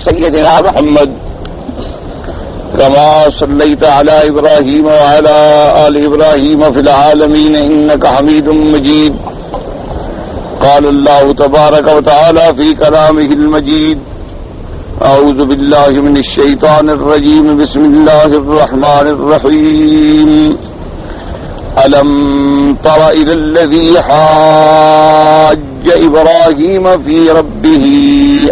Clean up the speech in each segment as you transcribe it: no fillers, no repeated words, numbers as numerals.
سيدنا محمد كما صليت على إبراهيم وعلى آل إبراهيم في العالمين إنك حميد مجيد. قال الله تبارك وتعالى في كلامه المجيد: أعوذ بالله من الشيطان الرجيم. بسم الله الرحمن الرحيم. ألم تر إلى الذي حاج إبراهيم في ربه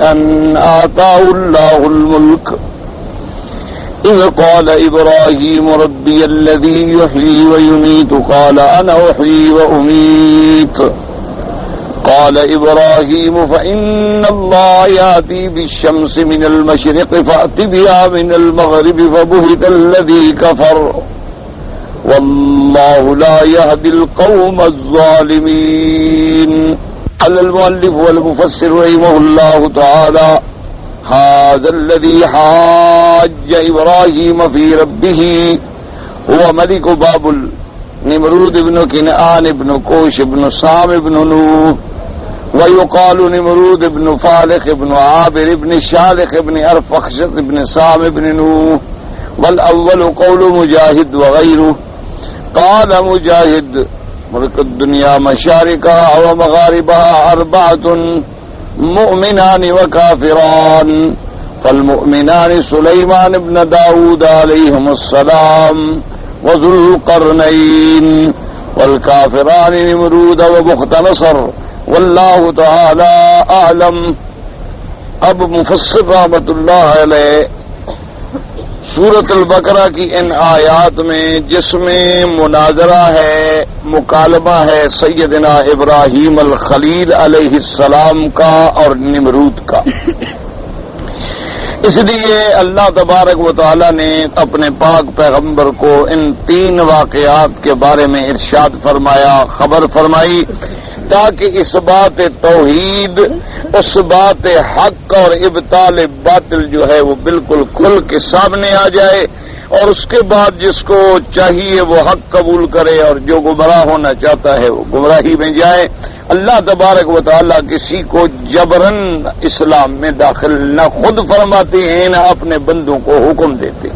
أن آتاه الله الملك إذ قال إبراهيم ربي الذي يحيي ويميت قال أنا أحيي وأميت قال إبراهيم فإن الله يأتي بالشمس من المشرق فأت بها من المغرب فبهت الذي كفر والله لا يهدي القوم الظالمين. قال المؤلف والمفسر رحمه الله تعالى: هذا الذي حاج إبراهيم في ربه هو ملك بابل نمرود بن كنعان بن كوش بن سام بن نوح، ويقال نمرود بن فالخ بن عابر بن شالخ بن أرفخشد بن سام بن نوح. والأول قول مجاهد وغيره. قال مجاهد: ملك الدنيا مشارقها ومغاربها أربعة: مؤمنان وكافران. فالمؤمنان سليمان بن داود عليهم السلام وذو القرنين، والكافران نمرود وبخت نصر. واللہ تعالی اعلم. اب مفسر رحمۃ اللہ علیہ سورۃ البقرہ کی ان آیات میں جس میں مناظرہ ہے، مکالمہ ہے سیدنا ابراہیم الخلیل علیہ السلام کا اور نمرود کا، اس لیے اللہ تبارک و تعالی نے اپنے پاک پیغمبر کو ان تین واقعات کے بارے میں ارشاد فرمایا، خبر فرمائی، تاکہ اس بات توحید، اس بات حق اور ابطال باطل جو ہے وہ بالکل کھل کے سامنے آ جائے، اور اس کے بعد جس کو چاہیے وہ حق قبول کرے اور جو گمراہ ہونا چاہتا ہے وہ گمراہی میں جائے۔ اللہ تبارک و تعالیٰ کسی کو جبراً اسلام میں داخل نہ خود فرماتے ہیں نہ اپنے بندوں کو حکم دیتے،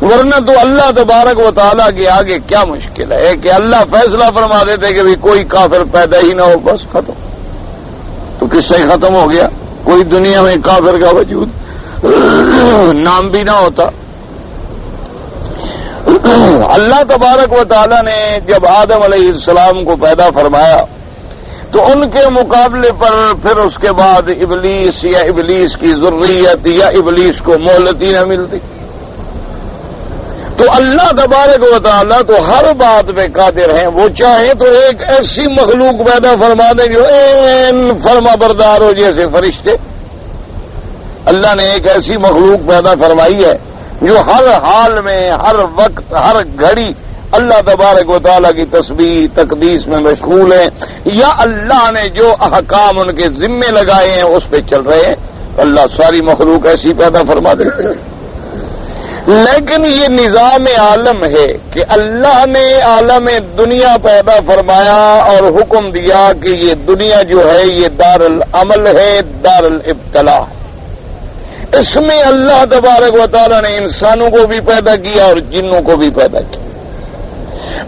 ورنہ تو اللہ تبارک و تعالیٰ کے آگے کیا مشکل ہے کہ اللہ فیصلہ فرما دیتے کہ بھی کوئی کافر پیدا ہی نہ ہو، بس ختم۔ تو کس سے ختم ہو گیا؟ کوئی دنیا میں کافر کا وجود نام بھی نہ ہوتا۔ اللہ تبارک و تعالیٰ نے جب آدم علیہ السلام کو پیدا فرمایا تو ان کے مقابلے پر پھر اس کے بعد ابلیس یا ابلیس کی ذریت یا ابلیس کو مہلت ہی نہ ملتی۔ تو اللہ تبارک و تعالیٰ تو ہر بات پہ قادر ہیں، وہ چاہیں تو ایک ایسی مخلوق پیدا فرما دیں جو فرما بردار ہو جیسے فرشتے۔ اللہ نے ایک ایسی مخلوق پیدا فرمائی ہے جو ہر حال میں، ہر وقت، ہر گھڑی اللہ تبارک و تعالیٰ کی تسبیح تقدیس میں مشغول ہیں، یا اللہ نے جو احکام ان کے ذمے لگائے ہیں اس پہ چل رہے ہیں۔ اللہ ساری مخلوق ایسی پیدا فرما دیتے ہیں۔ لیکن یہ نظام عالم ہے کہ اللہ نے عالم دنیا پیدا فرمایا اور حکم دیا کہ یہ دنیا جو ہے یہ دار العمل ہے، دار الابتلاء۔ اس میں اللہ تبارک و تعالیٰ نے انسانوں کو بھی پیدا کیا اور جنوں کو بھی پیدا کیا،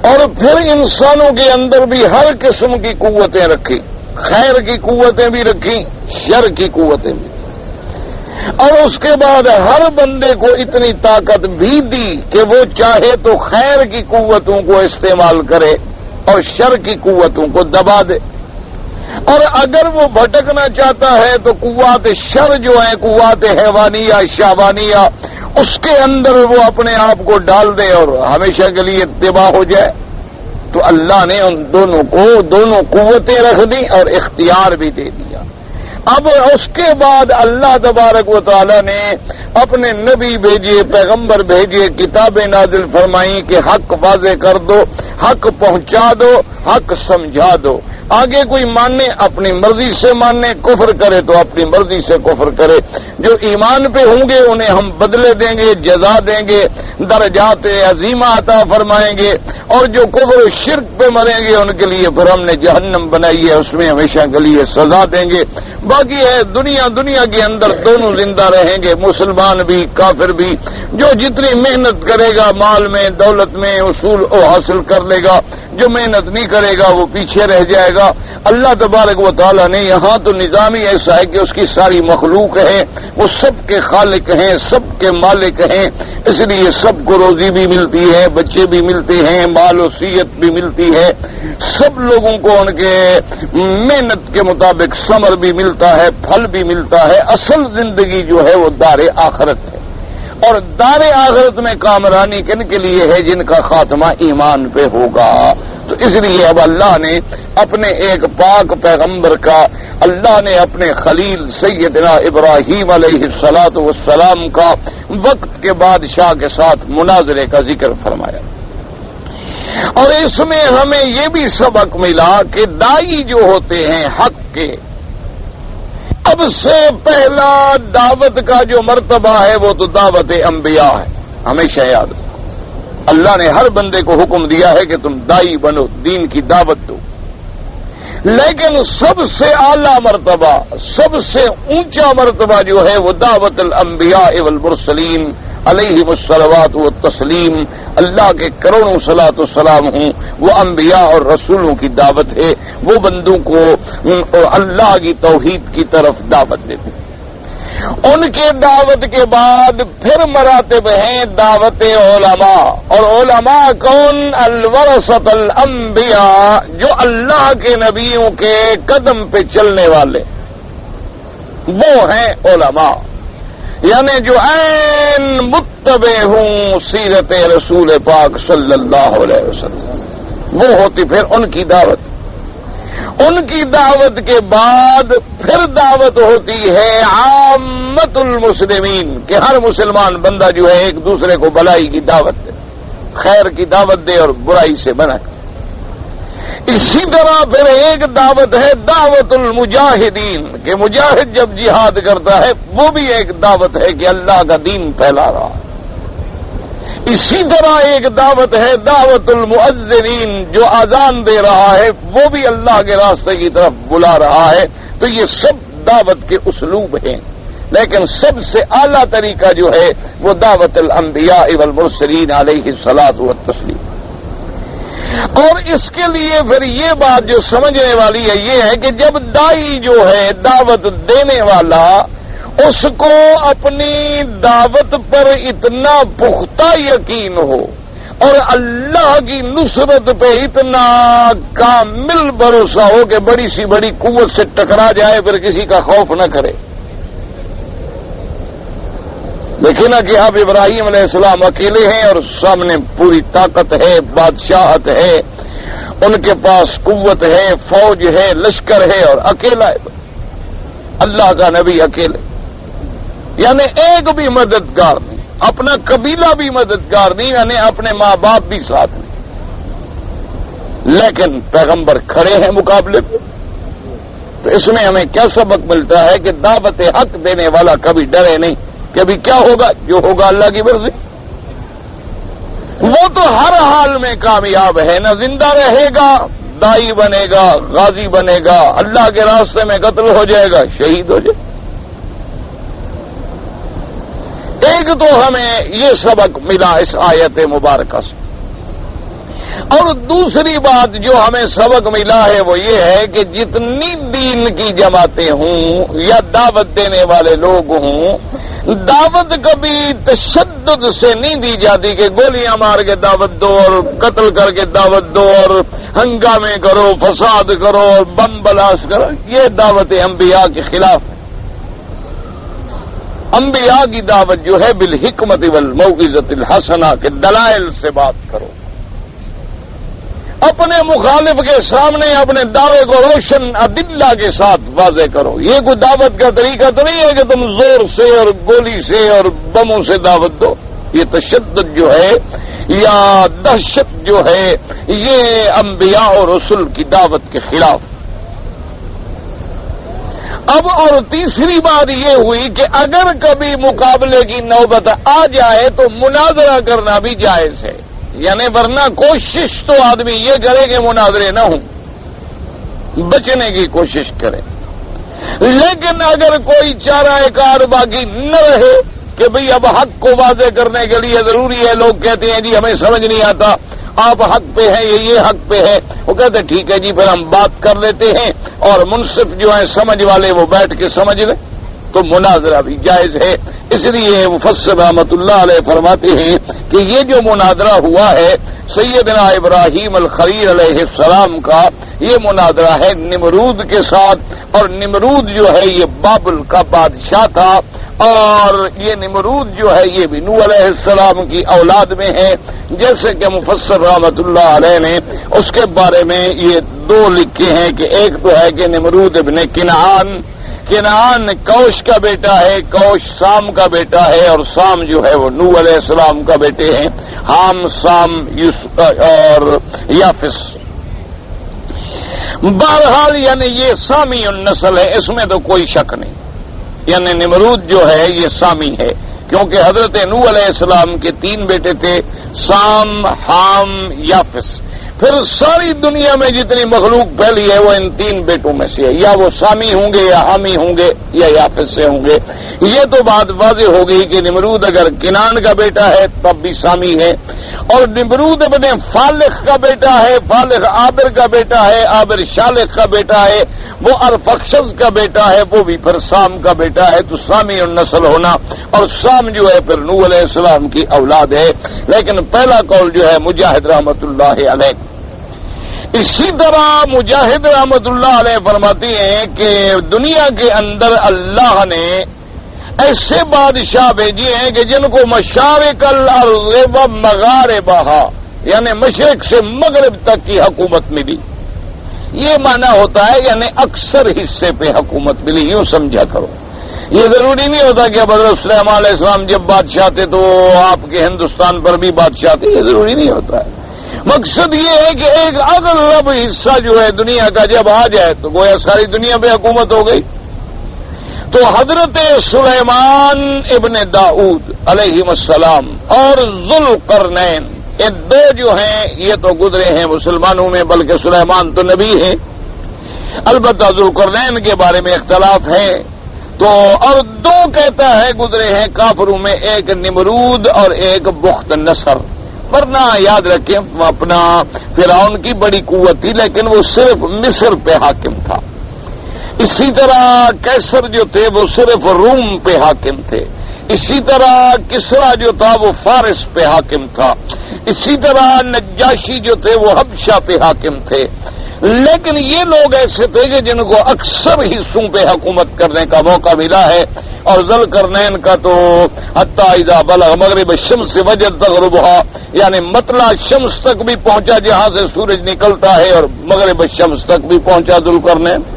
اور پھر انسانوں کے اندر بھی ہر قسم کی قوتیں رکھی، خیر کی قوتیں بھی رکھی، شر کی قوتیں بھی، اور اس کے بعد ہر بندے کو اتنی طاقت بھی دی کہ وہ چاہے تو خیر کی قوتوں کو استعمال کرے اور شر کی قوتوں کو دبا دے، اور اگر وہ بھٹکنا چاہتا ہے تو قوات شر جو ہیں، قوات حیوانیہ شہوانیہ، اس کے اندر وہ اپنے آپ کو ڈال دے اور ہمیشہ کے لیے تباہ ہو جائے۔ تو اللہ نے ان دونوں کو دونوں قوتیں رکھ دی اور اختیار بھی دے دیا۔ اب اس کے بعد اللہ تبارک و تعالی نے اپنے نبی بھیجے، پیغمبر بھیجے، کتابیں نازل فرمائیں کہ حق واضح کر دو، حق پہنچا دو، حق سمجھا دو۔ آگے کوئی مانے اپنی مرضی سے مانے، کفر کرے تو اپنی مرضی سے کفر کرے۔ جو ایمان پہ ہوں گے انہیں ہم بدلے دیں گے، جزا دیں گے، درجات عظیمہ عطا فرمائیں گے، اور جو کفر و شرک پہ مریں گے ان کے لیے پھر ہم نے جہنم بنائی ہے، اس میں ہمیشہ کے لیے سزا دیں گے۔ باقی ہے دنیا کے اندر دونوں زندہ رہیں گے، مسلمان بھی کافر بھی۔ جو جتنی محنت کرے گا مال میں دولت میں اصول وہ حاصل کر لے گا، جو محنت نہیں کرے گا وہ پیچھے رہ جائے گا۔ اللہ تبارک و تعالیٰ نے یہاں تو نظام ہی ایسا ہے کہ اس کی ساری مخلوق ہے، وہ سب کے خالق ہیں، سب کے مالک ہیں، اس لیے سب کو روزی بھی ملتی ہے، بچے بھی ملتے ہیں، مال و صحت بھی ملتی ہے، سب لوگوں کو ان کے محنت کے مطابق ثمر بھی ملتا ہے، پھل بھی ملتا ہے۔ اصل زندگی جو ہے وہ دار آخرت ہے، اور دار آخرت میں کامرانی کن کے لیے ہے؟ جن کا خاتمہ ایمان پہ ہوگا۔ تو اس لیے اب اللہ نے اپنے ایک پاک پیغمبر کا، اللہ نے اپنے خلیل سیدنا ابراہیم علیہ السلام کا وقت کے بادشاہ کے ساتھ مناظرے کا ذکر فرمایا، اور اس میں ہمیں یہ بھی سبق ملا کہ دائی جو ہوتے ہیں حق کے، اب سے پہلا دعوت کا جو مرتبہ ہے وہ تو دعوت انبیاء ہے، ہمیشہ یاد رکھو۔ اللہ نے ہر بندے کو حکم دیا ہے کہ تم دائی بنو، دین کی دعوت دو، لیکن سب سے اعلیٰ مرتبہ، سب سے اونچا مرتبہ جو ہے وہ دعوت الانبیاء والمرسلین علیہم الصلوات والتسلیم، اللہ کے کروڑوں صلاۃ و سلام ہوں، وہ انبیاء اور رسولوں کی دعوت ہے، وہ بندوں کو اللہ کی توحید کی طرف دعوت دیتے ہیں۔ ان کے دعوت کے بعد پھر مراتب ہیں دعوت علماء، اور علماء کون؟ الورثۃ الانبیاء، جو اللہ کے نبیوں کے قدم پہ چلنے والے، وہ ہیں علماء، یعنی جو عین متبع ہوں سیرت رسول پاک صلی اللہ علیہ وسلم، وہ ہوتی پھر ان کی دعوت۔ ان کی دعوت کے بعد پھر دعوت ہوتی ہے عامت المسلمین، کہ ہر مسلمان بندہ جو ہے ایک دوسرے کو بھلائی کی دعوت دے، خیر کی دعوت دے اور برائی سے منع کرے۔ اسی طرح پھر ایک دعوت ہے دعوت المجاہدین، کہ مجاہد جب جہاد کرتا ہے وہ بھی ایک دعوت ہے کہ اللہ کا دین پھیلا رہا ہے۔ اسی طرح ایک دعوت ہے دعوت المؤذنین، جو اذان دے رہا ہے وہ بھی اللہ کے راستے کی طرف بلا رہا ہے۔ تو یہ سب دعوت کے اسلوب ہیں، لیکن سب سے اعلیٰ طریقہ جو ہے وہ دعوت الانبیاء والمرسلین علیہ الصلاۃ والتسلیم۔ اور اس کے لیے پھر یہ بات جو سمجھنے والی ہے یہ ہے کہ جب دائی جو ہے دعوت دینے والا، اس کو اپنی دعوت پر اتنا پختہ یقین ہو اور اللہ کی نصرت پہ اتنا کامل بھروسہ ہو کہ بڑی سی بڑی قوت سے ٹکرا جائے پھر کسی کا خوف نہ کرے۔ دیکھیں نا کہ آپ ابراہیم علیہ السلام اکیلے ہیں اور سامنے پوری طاقت ہے، بادشاہت ہے، ان کے پاس قوت ہے، فوج ہے، لشکر ہے، اور اکیلا ہے اللہ کا نبی، اکیلے، یعنی ایک بھی مددگار نہیں، اپنا قبیلہ بھی مددگار نہیں، یعنی اپنے ماں باپ بھی ساتھ نہیں، لیکن پیغمبر کھڑے ہیں مقابلے پہ۔ تو اس میں ہمیں کیا سبق ملتا ہے کہ دعوت حق دینے والا کبھی ڈرے نہیں کہ ابھی کیا ہوگا، جو ہوگا اللہ کی مرضی۔ وہ تو ہر حال میں کامیاب ہے، نہ زندہ رہے گا، دائی بنے گا، غازی بنے گا، اللہ کے راستے میں قتل ہو جائے گا، شہید ہو جائے گا۔ ایک تو ہمیں یہ سبق ملا اس آیت مبارکہ سے، اور دوسری بات جو ہمیں سبق ملا ہے وہ یہ ہے کہ جتنی دین کی جماعتیں ہوں یا دعوت دینے والے لوگ ہوں، دعوت کبھی تشدد سے نہیں دی جاتی کہ گولیاں مار کے دعوت دو اور قتل کر کے دعوت دو اور ہنگامے کرو، فساد کرو اور بم بلاس کرو۔ یہ دعوت انبیاء کے خلاف ہے۔ انبیاء کی دعوت جو ہے بالحکمت والموعظۃ الحسنہ، کے دلائل سے بات کرو، اپنے مخالف کے سامنے اپنے دعوے کو روشن ادلہ کے ساتھ واضح کرو۔ یہ کوئی دعوت کا طریقہ تو نہیں ہے کہ تم زور سے اور گولی سے اور بموں سے دعوت دو۔ یہ تشدد جو ہے یا دہشت جو ہے یہ انبیاء اور رسل کی دعوت کے خلاف۔ اب اور تیسری بات یہ ہوئی کہ اگر کبھی مقابلے کی نوبت آ جائے تو مناظرہ کرنا بھی جائز ہے، یعنی ورنہ کوشش تو آدمی یہ کرے کہ مناظرے نہ ہوں، بچنے کی کوشش کرے۔ لیکن اگر کوئی چارہ کار باقی نہ رہے کہ بھئی اب حق کو واضح کرنے کے لیے ضروری ہے، لوگ کہتے ہیں جی ہمیں سمجھ نہیں آتا، آپ حق پہ ہیں یہ حق پہ ہے، وہ کہتے ہیں ٹھیک ہے جی پھر ہم بات کر لیتے ہیں اور منصف جو ہیں سمجھ والے وہ بیٹھ کے سمجھ لیں، تو مناظرہ بھی جائز ہے۔ اس لیے مفسر رحمۃ اللہ علیہ فرماتے ہیں کہ یہ جو مناظرہ ہوا ہے سیدنا ابراہیم الخلیل علیہ السلام کا، یہ مناظرہ ہے نمرود کے ساتھ، اور نمرود جو ہے یہ بابل کا بادشاہ تھا، اور یہ نمرود جو ہے یہ بھی نوح علیہ السلام کی اولاد میں ہے، جیسے کہ مفسر رحمۃ اللہ علیہ نے اس کے بارے میں یہ دو لکھے ہیں کہ ایک تو ہے کہ نمرود ابن کنعان کوش کا بیٹا ہے، کوش سام کا بیٹا ہے، اور سام جو ہے وہ نوح علیہ السلام کا بیٹے ہیں، حام سام اور یافس۔ بہرحال یعنی یہ سامی النسل ہے، اس میں تو کوئی شک نہیں، یعنی نمرود جو ہے یہ سامی ہے، کیونکہ حضرت نوح علیہ السلام کے 3 بیٹے تھے، سام، حام، یافس۔ پھر ساری دنیا میں جتنی مخلوق پھیلی ہے وہ ان 3 بیٹوں میں سے ہے، یا وہ سامی ہوں گے یا حامی ہوں گے یا یافس سے ہوں گے۔ یہ تو بات واضح ہو گئی کہ نمرود اگر کنان کا بیٹا ہے تب بھی سامی ہے، اور نمرود ابن فالخ کا بیٹا ہے، فالخ عابر کا بیٹا ہے، عابر شالخ کا بیٹا ہے، وہ ارفخشد کا بیٹا ہے، وہ بھی پھر سام کا بیٹا ہے، تو سامی النسل ہونا، اور سام جو ہے پھر نوح علیہ السلام کی اولاد ہے۔ لیکن پہلا قول جو ہے مجاہد رحمۃ اللہ علیہ۔ اسی طرح مجاہد رحمۃ اللہ علیہ فرماتے ہیں کہ دنیا کے اندر اللہ نے ایسے بادشاہ بھیجے ہیں کہ جن کو مشارق الارض و مغاربہا، یعنی مشرق سے مغرب تک کی حکومت ملی۔ یہ معنی ہوتا ہے یعنی اکثر حصے پہ حکومت ملی، یوں سمجھا کرو۔ یہ ضروری نہیں ہوتا کہ اب حضرت سلیمان علیہ السلام جب بادشاہ تھے تو آپ کے ہندوستان پر بھی بادشاہ تھے، یہ ضروری نہیں ہوتا ہے۔ مقصد یہ ہے کہ ایک اغلب حصہ جو ہے دنیا کا جب آ جائے تو گویا ساری دنیا پہ حکومت ہو گئی۔ تو حضرت سلیمان ابن داؤد علیہ السلام اور ذوالقرنین، یہ 2 جو ہیں یہ تو گزرے ہیں مسلمانوں میں، بلکہ سلیمان تو نبی ہیں، البتہ ذوالقرنین کے بارے میں اختلاف ہے۔ تو اور 2 کہتا ہے گزرے ہیں کافروں میں، ایک نمرود اور ایک بخت نصر۔ ورنہ یاد رکھیں اپنا فرعون کی بڑی قوت تھی لیکن وہ صرف مصر پہ حاکم تھا۔ اسی طرح کیسر جو تھے وہ صرف روم پہ حاکم تھے۔ اسی طرح کسرا جو تھا وہ فارس پہ حاکم تھا۔ اسی طرح نجاشی جو تھے وہ حبشہ پہ حاکم تھے۔ لیکن یہ لوگ ایسے تھے کہ جن کو اکثر حصوں پہ حکومت کرنے کا موقع ملا ہے، اور ذوالقرنین کا تو حتی اذا بلغ مغرب الشمس وجد غروبها، یعنی مطلع شمس تک بھی پہنچا جہاں سے سورج نکلتا ہے، اور مغرب الشمس تک بھی پہنچا ذوالقرنین۔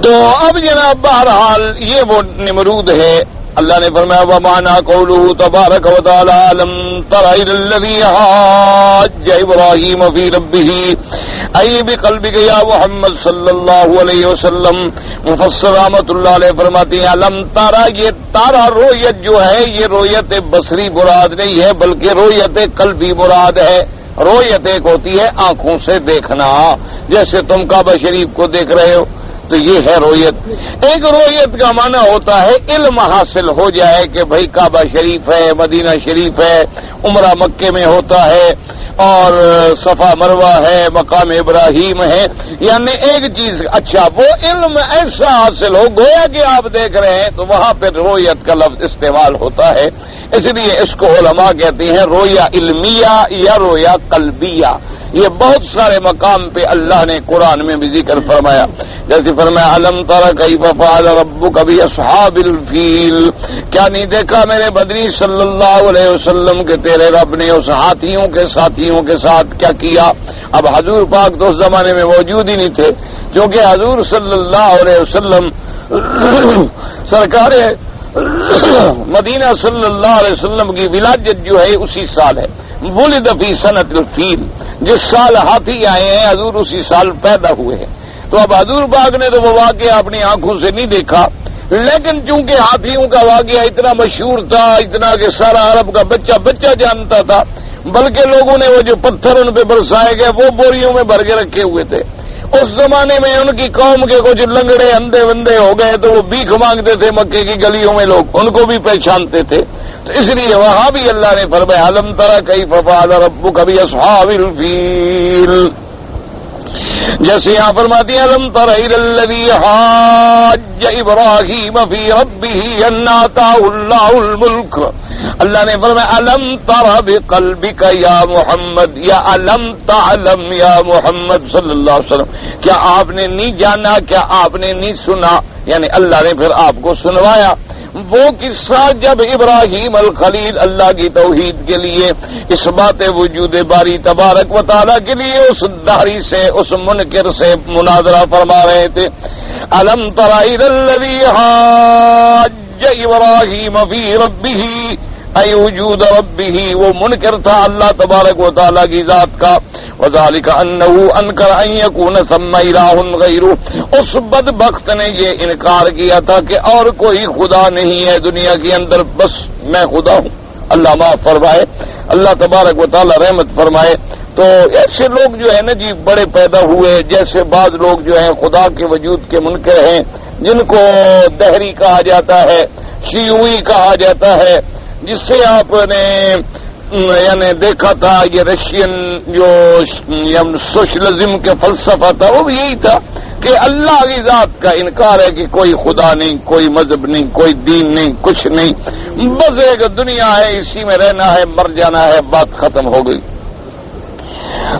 تو اب جناب بہرحال یہ وہ نمرود ہے۔ اللہ نے فرمایا وَمَعْنَا قَوْلُهُ تَبَارَكَ وَتَعَالَىٰ أَلَمْ تَرَ إِلَى الَّذِي حَاجَّ إِبْرَاهِيمَ فِي رَبِّهِ أَيْ بِقَلْبِكَ يَا محمد صلی اللہ علیہ وسلم۔ مفسر رحمۃ اللہ علیہ فرماتے ہیں علم تارا، یہ تارا رویت جو ہے یہ رویت بصری مراد نہیں ہے بلکہ رویت قلبی مراد ہے۔ رویت ایک ہوتی ہے آنکھوں سے دیکھنا، جیسے تم کعبہ شریف کو دیکھ رہے ہو تو یہ ہے رویت۔ ایک رویت کا معنی ہوتا ہے علم حاصل ہو جائے کہ بھئی کعبہ شریف ہے، مدینہ شریف ہے، عمرہ مکے میں ہوتا ہے، اور صفا مروہ ہے، مقام ابراہیم ہے، یعنی ایک چیز اچھا وہ علم ایسا حاصل ہو گویا کہ آپ دیکھ رہے ہیں، تو وہاں پہ رویت کا لفظ استعمال ہوتا ہے۔ اس لیے اس کو علماء کہتے ہیں رویا علمیہ یا رویا قلبیہ۔ یہ بہت سارے مقام پہ اللہ نے قرآن میں بھی ذکر فرمایا، جیسے فرمایا علم تر کیف فعل ربک باصحاب الفیل، کیا نہیں دیکھا میرے بدری صلی اللہ علیہ وسلم کہ تیرے رب نے اس ہاتھیوں کے ساتھیوں کے ساتھ کیا کیا۔ اب حضور پاک تو اس زمانے میں موجود ہی نہیں تھے، کیونکہ حضور صلی اللہ علیہ وسلم سرکار مدینہ صلی اللہ علیہ وسلم کی ولادت جو ہے اسی سال ہے، ولد فی سنۃ الفیل، جس سال ہاتھی آئے ہیں حضور اسی سال پیدا ہوئے ہیں۔ تو اب حضور پاک نے تو وہ واقعہ اپنی آنکھوں سے نہیں دیکھا، لیکن چونکہ ہاتھیوں کا واقعہ اتنا مشہور تھا، اتنا کہ سارا عرب کا بچہ بچہ جانتا تھا، بلکہ لوگوں نے وہ جو پتھر ان پہ برسائے گئے وہ بوریوں میں بھر کے رکھے ہوئے تھے، اس زمانے میں ان کی قوم کے کچھ لنگڑے اندھے بندے ہو گئے تو وہ بھیک مانگتے تھے مکے کی گلیوں میں، لوگ ان کو بھی پہچانتے تھے، تو اس لیے وہاں بھی اللہ نے فرمایا الم تری کیف فعل ربک باصحاب الفیل، جیسے یہاں فرماتی ہیں الم تر الی الذی حاج ابراہیم فی ربہ ان آتاہ اللہ الملک، اللہ نے فرمایا الم تر بقلبک یا محمد یا الم تعلم یا محمد صلی اللہ علیہ وسلم، کیا آپ نے نہیں جانا، کیا آپ نے نہیں سنا، یعنی اللہ نے پھر آپ کو سنوایا وہ قصہ جب ابراہیم الخلیل اللہ کی توحید کے لیے، اس بات وجود باری تبارک و تعالیٰ کے لیے اس داہری سے، اس منکر سے مناظرہ فرما رہے تھے، الم تر الی الذی حاج ابراہیم فی ربہ، اے وجود ربہ، وہ منکر تھا اللہ تبارک و تعالیٰ کی ذات کا، وذالک انہ انکر ان یکون ثم الہ غیرہ، اس بدبخت نے یہ انکار کیا تھا کہ اور کوئی خدا نہیں ہے دنیا کے اندر، بس میں خدا ہوں۔ اللہ معاف فرمائے، اللہ تبارک و تعالیٰ رحمت فرمائے۔ تو ایسے لوگ جو ہے نا جی بڑے پیدا ہوئے، جیسے بعض لوگ جو ہیں خدا کے وجود کے منکر ہیں، جن کو دہری کہا جاتا ہے، شیوعی کہا جاتا ہے، جس سے آپ نے یعنی دیکھا تھا یہ رشین جو سوشلزم کے فلسفہ تھا، وہ بھی یہی تھا کہ اللہ کی ذات کا انکار ہے کہ کوئی خدا نہیں، کوئی مذہب نہیں، کوئی دین نہیں، کچھ نہیں، بس ایک دنیا ہے، اسی میں رہنا ہے، مر جانا ہے، بات ختم ہو گئی۔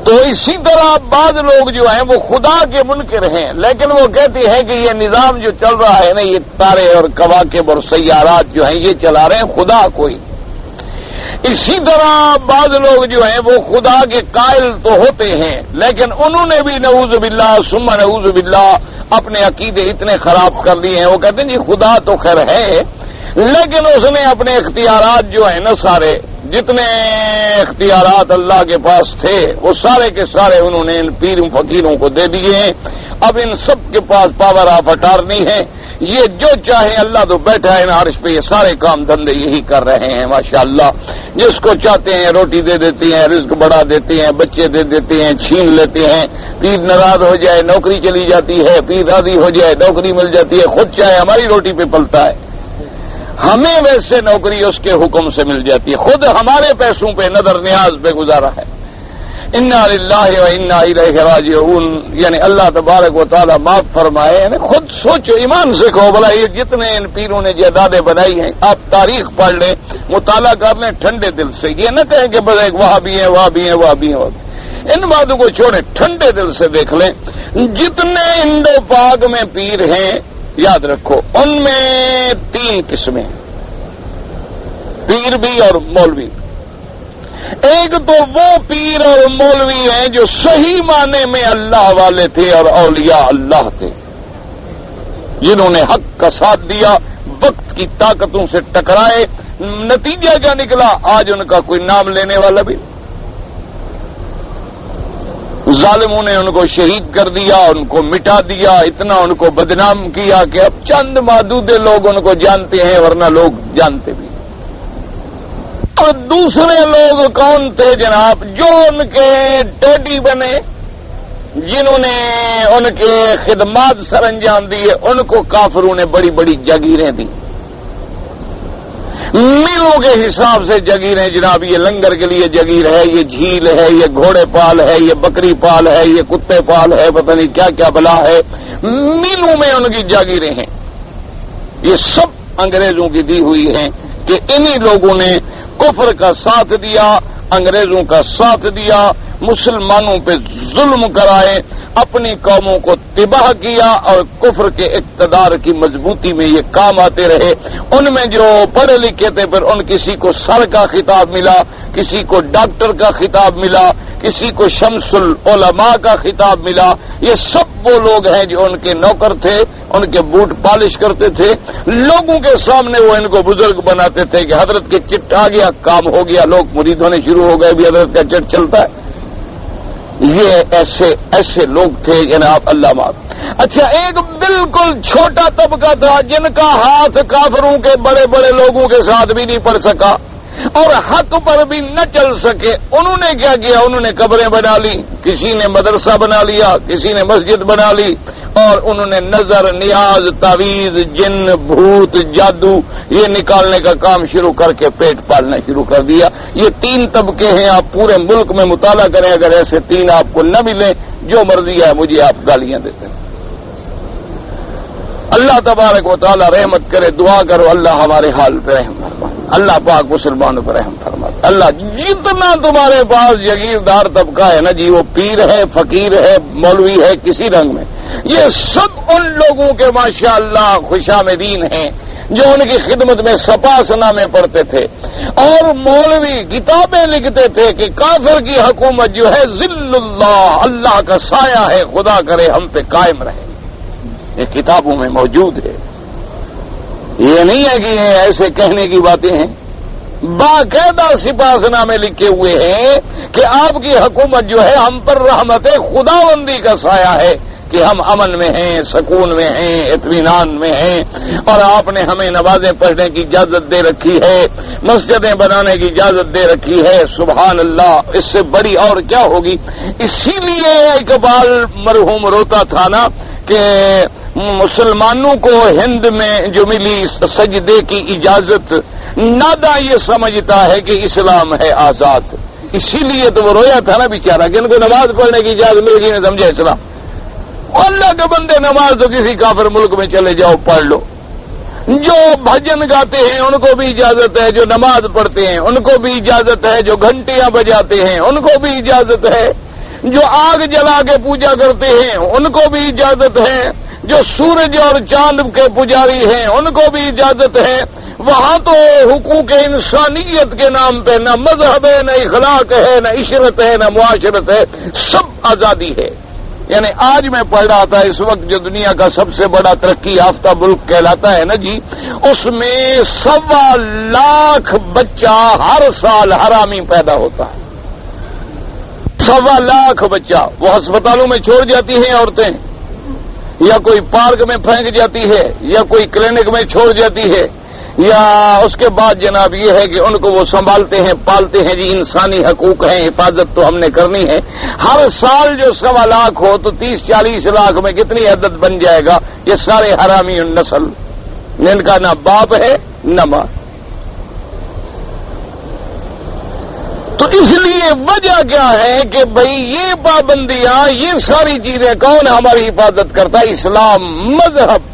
تو اسی طرح بعض لوگ جو ہیں وہ خدا کے منکر ہیں، لیکن وہ کہتے ہیں کہ یہ نظام جو چل رہا ہے نا، یہ تارے اور کواکب اور سیارات جو ہیں یہ چلا رہے ہیں خدا کوئی۔ اسی طرح بعض لوگ جو ہیں وہ خدا کے قائل تو ہوتے ہیں، لیکن انہوں نے بھی نعوذ باللہ ثم نعوذ باللہ اپنے عقیدے اتنے خراب کر لیے ہیں، وہ کہتے ہیں جی خدا تو خیر ہے، لیکن اس نے اپنے اختیارات جو ہیں نا سارے جتنے اختیارات اللہ کے پاس تھے وہ سارے کے سارے انہوں نے ان پیروں فقیروں کو دے دیے ہیں، اب ان سب کے پاس پاور آف اٹارنی ہے، یہ جو چاہے اللہ تو بیٹھا ہے نا عرش پہ، یہ سارے کام دھندے یہی کر رہے ہیں ماشاءاللہ، جس کو چاہتے ہیں روٹی دے دیتے ہیں، رزق بڑھا دیتے ہیں، بچے دے دیتے ہیں، چھین لیتے ہیں، پیر ناراض ہو جائے نوکری چلی جاتی ہے، پیر راضی ہو جائے نوکری مل جاتی ہے، خود چاہے ہماری روٹی پہ پلتا ہے، ہمیں ویسے نوکری اس کے حکم سے مل جاتی ہے، خود ہمارے پیسوں پہ نظر نیاز پہ گزارا ہے۔ انا للہ و انا الیہ راجعون، یعنی اللہ تبارک و تعالیٰ معاف فرمائے، یعنی خود سوچو، ایمان سے کہو بھلا یہ جتنے ان پیروں نے جائیدادیں بنائی ہیں، آپ تاریخ پڑھ لیں، مطالعہ کر لیں ٹھنڈے دل سے، یہ نہ کہیں کہ بس ایک وہاں بھی ہیں وہاں بھی ہیں وہاں بھی ہیں، ان باتوں کو چھوڑیں، ٹھنڈے دل سے دیکھ لیں، جتنے انڈو پاک میں پیر ہیں یاد رکھو ان میں 3 قسمیں، پیر بھی اور مولوی۔ ایک تو وہ پیر اور مولوی ہیں جو صحیح معنی میں اللہ والے تھے اور اولیاء اللہ تھے، جنہوں نے حق کا ساتھ دیا، وقت کی طاقتوں سے ٹکرائے، نتیجہ کیا نکلا، آج ان کا کوئی نام لینے والا بھی، ظالموں نے ان کو شہید کر دیا، ان کو مٹا دیا، اتنا ان کو بدنام کیا کہ اب چند محدود لوگ ان کو جانتے ہیں، ورنہ لوگ جانتے بھی۔ اور دوسرے لوگ کون تھے جناب؟ جو ان کے ٹیڈی بنے، جنہوں نے ان کے خدمات سر انجام دیے، ان کو کافروں نے بڑی بڑی جاگیریں دی، میلوں کے حساب سے جگیریں جناب، یہ لنگر کے لیے جگیر ہے، یہ جھیل ہے، یہ گھوڑے پال ہے، یہ بکری پال ہے، یہ کتے پال ہے، پتہ نہیں کیا کیا بلا ہے، میلوں میں ان کی جاگیریں ہیں، یہ سب انگریزوں کی دی ہوئی ہیں کہ انہی لوگوں نے کفر کا ساتھ دیا، انگریزوں کا ساتھ دیا، مسلمانوں پہ ظلم کرائے، اپنی قوموں کو تباہ کیا، اور کفر کے اقتدار کی مضبوطی میں یہ کام آتے رہے۔ ان میں جو پڑھے لکھے تھے پھر ان کسی کو سر کا خطاب ملا، کسی کو ڈاکٹر کا خطاب ملا، کسی کو شمس العلماء کا خطاب ملا، یہ سب وہ لوگ ہیں جو ان کے نوکر تھے، ان کے بوٹ پالش کرتے تھے، لوگوں کے سامنے وہ ان کو بزرگ بناتے تھے کہ حضرت کے چٹ آ گیا، کام ہو گیا، لوگ مرید ہونے شروع ہو گئے، بھی حضرت کا چٹ چلتا ہے۔ یہ ایسے لوگ تھے جناب، اللہ معاف۔ اچھا، ایک بالکل چھوٹا طبقہ تھا جن کا ہاتھ کافروں کے بڑے بڑے لوگوں کے ساتھ بھی نہیں پڑ سکا، اور حق پر بھی نہ چل سکے، انہوں نے کیا کیا؟ انہوں نے قبریں بنا لی، کسی نے مدرسہ بنا لیا، کسی نے مسجد بنا لی، اور انہوں نے نظر، نیاز، تعویذ، جن، بھوت، جادو یہ نکالنے کا کام شروع کر کے پیٹ پالنا شروع کر دیا۔ یہ 3 طبقے ہیں، آپ پورے ملک میں مطالعہ کریں، اگر ایسے 3 آپ کو نہ ملیں، جو مرضی ہے مجھے آپ گالیاں دیتے ہیں۔ اللہ تبارک و تعالی رحمت کرے، دعا کرو اللہ ہمارے حال پہ رحم فرما، اللہ پاک مسلمانوں پر رحم فرما۔ اللہ جتنا تمہارے پاس جگیردار طبقہ ہے نا جی، وہ پیر ہے، فقیر ہے، مولوی ہے، کسی رنگ میں، یہ سب ان لوگوں کے ماشاءاللہ خوشامدین ہیں جو ان کی خدمت میں سپاس نامے پڑھتے تھے، اور مولوی کتابیں لکھتے تھے کہ کافر کی حکومت جو ہے ذل اللہ، اللہ کا سایہ ہے، خدا کرے ہم پہ قائم رہے۔ یہ کتابوں میں موجود ہے، یہ نہیں ہے کہ یہ ایسے کہنے کی باتیں ہیں، باقاعدہ سپاس نامے لکھے ہوئے ہیں کہ آپ کی حکومت جو ہے ہم پر رحمت خداوندی کا سایہ ہے، کہ ہم امن میں ہیں، سکون میں ہیں، اطمینان میں ہیں، اور آپ نے ہمیں نمازیں پڑھنے کی اجازت دے رکھی ہے، مسجدیں بنانے کی اجازت دے رکھی ہے۔ سبحان اللہ، اس سے بڑی اور کیا ہوگی؟ اسی لیے اقبال مرحوم روتا تھا نا کہ مسلمانوں کو ہند میں جو ملی سجدے کی اجازت، نادا یہ سمجھتا ہے کہ اسلام ہے آزاد۔ اسی لیے تو وہ رویا تھا نا بیچارہ کہ ان کو نماز پڑھنے کی اجازت مل گئی، نہیں سمجھے اسلام۔ اللہ کے بندے، نماز تو کسی کافر ملک میں چلے جاؤ پڑھ لو، جو بھجن گاتے ہیں ان کو بھی اجازت ہے، جو نماز پڑھتے ہیں ان کو بھی اجازت ہے، جو گھنٹیاں بجاتے ہیں ان کو بھی اجازت ہے، جو آگ جلا کے پوجا کرتے ہیں ان کو بھی اجازت ہے، جو سورج اور چاند کے پجاری ہیں ان کو بھی اجازت ہے۔ وہاں تو حقوق انسانیت کے نام پہ نہ مذہب ہے، نہ اخلاق ہے، نہ عشرت ہے، نہ معاشرت ہے، سب آزادی ہے۔ یعنی آج میں پڑھ رہا تھا، اس وقت جو دنیا کا سب سے بڑا ترقی یافتہ ملک کہلاتا ہے نا جی، اس میں 1.25 لاکھ بچہ ہر سال حرامی پیدا ہوتا ہے۔ 1.25 لاکھ بچہ وہ ہسپتالوں میں چھوڑ جاتی ہیں عورتیں، یا کوئی پارک میں پھینک جاتی ہے، یا کوئی کلینک میں چھوڑ جاتی ہے، یا اس کے بعد جناب یہ ہے کہ ان کو وہ سنبھالتے ہیں، پالتے ہیں جی، انسانی حقوق ہیں، حفاظت تو ہم نے کرنی ہے۔ ہر سال جو 1.25 لاکھ ہو تو 30-40 لاکھ میں کتنی عدد بن جائے گا؟ یہ سارے حرامی نسل، جن کا نہ باپ ہے نہ ماں۔ تو اس لیے وجہ کیا ہے کہ بھئی یہ پابندیاں، یہ ساری چیزیں کون ہماری حفاظت کرتا ہے؟ اسلام مذہب۔